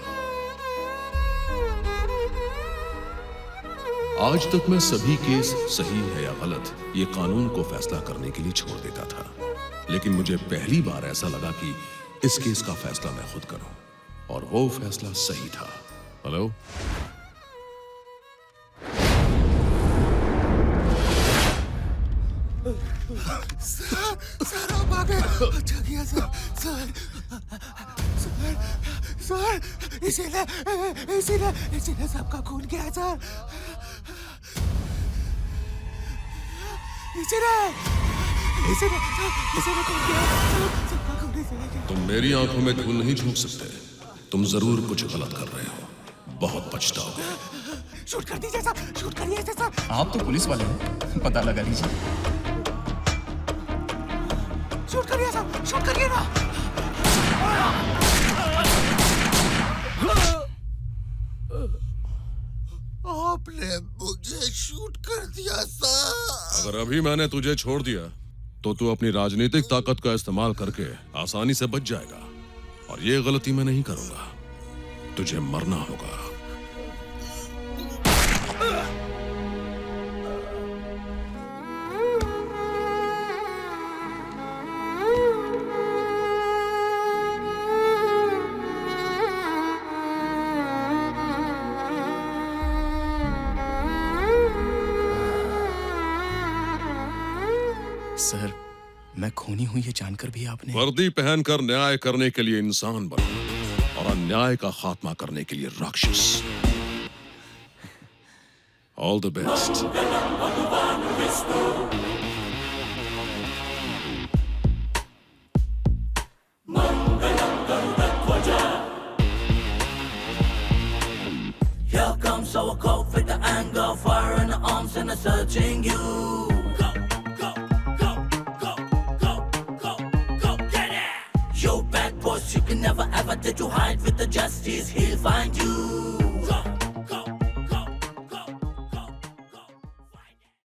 आज तक मैं सभी केस सही है या गलत ये कानून को फैसला करने के लिए छोड़ देता था, लेकिन मुझे पहली बार ऐसा लगा कि इस केस का फैसला मैं खुद करूं, और वो फैसला सही था। हेलो, सर आप आ गए। अच्छा किया सर। सर इसीलिए सबका खून किया है सर। इसीलिए खून किया है। सबका खून इसीलिए। तुम मेरी आंखों में धूल नहीं झोंक सकते। तुम जरूर कुछ गलत कर रहे हो, बहुत पछताओगे। शूट कर दीजिए सर, शूट करिए सर। आप तो पुलिस वाले हैं, पता लगा लीजिए। शूट करिए सर, शूट करिए ना। आपने मुझे शूट कर दिया सर। अगर अभी मैंने तुझे छोड़ दिया तो तू अपनी राजनीतिक ताकत का इस्तेमाल करके आसानी से बच जाएगा, और ये गलती मैं नहीं करूंगा। तुझे मरना होगा। सर, मैं खूनी हूं ये जानकर भी आपने। वर्दी पहनकर न्याय करने के लिए इंसान बनो, और अन्याय का खात्मा करने के लिए राक्षस। All the best. Here comes our cult with the anger, fire in the arms and searching you. Yo, bad boys, you can never ever did you hide with the justice, he'll find you.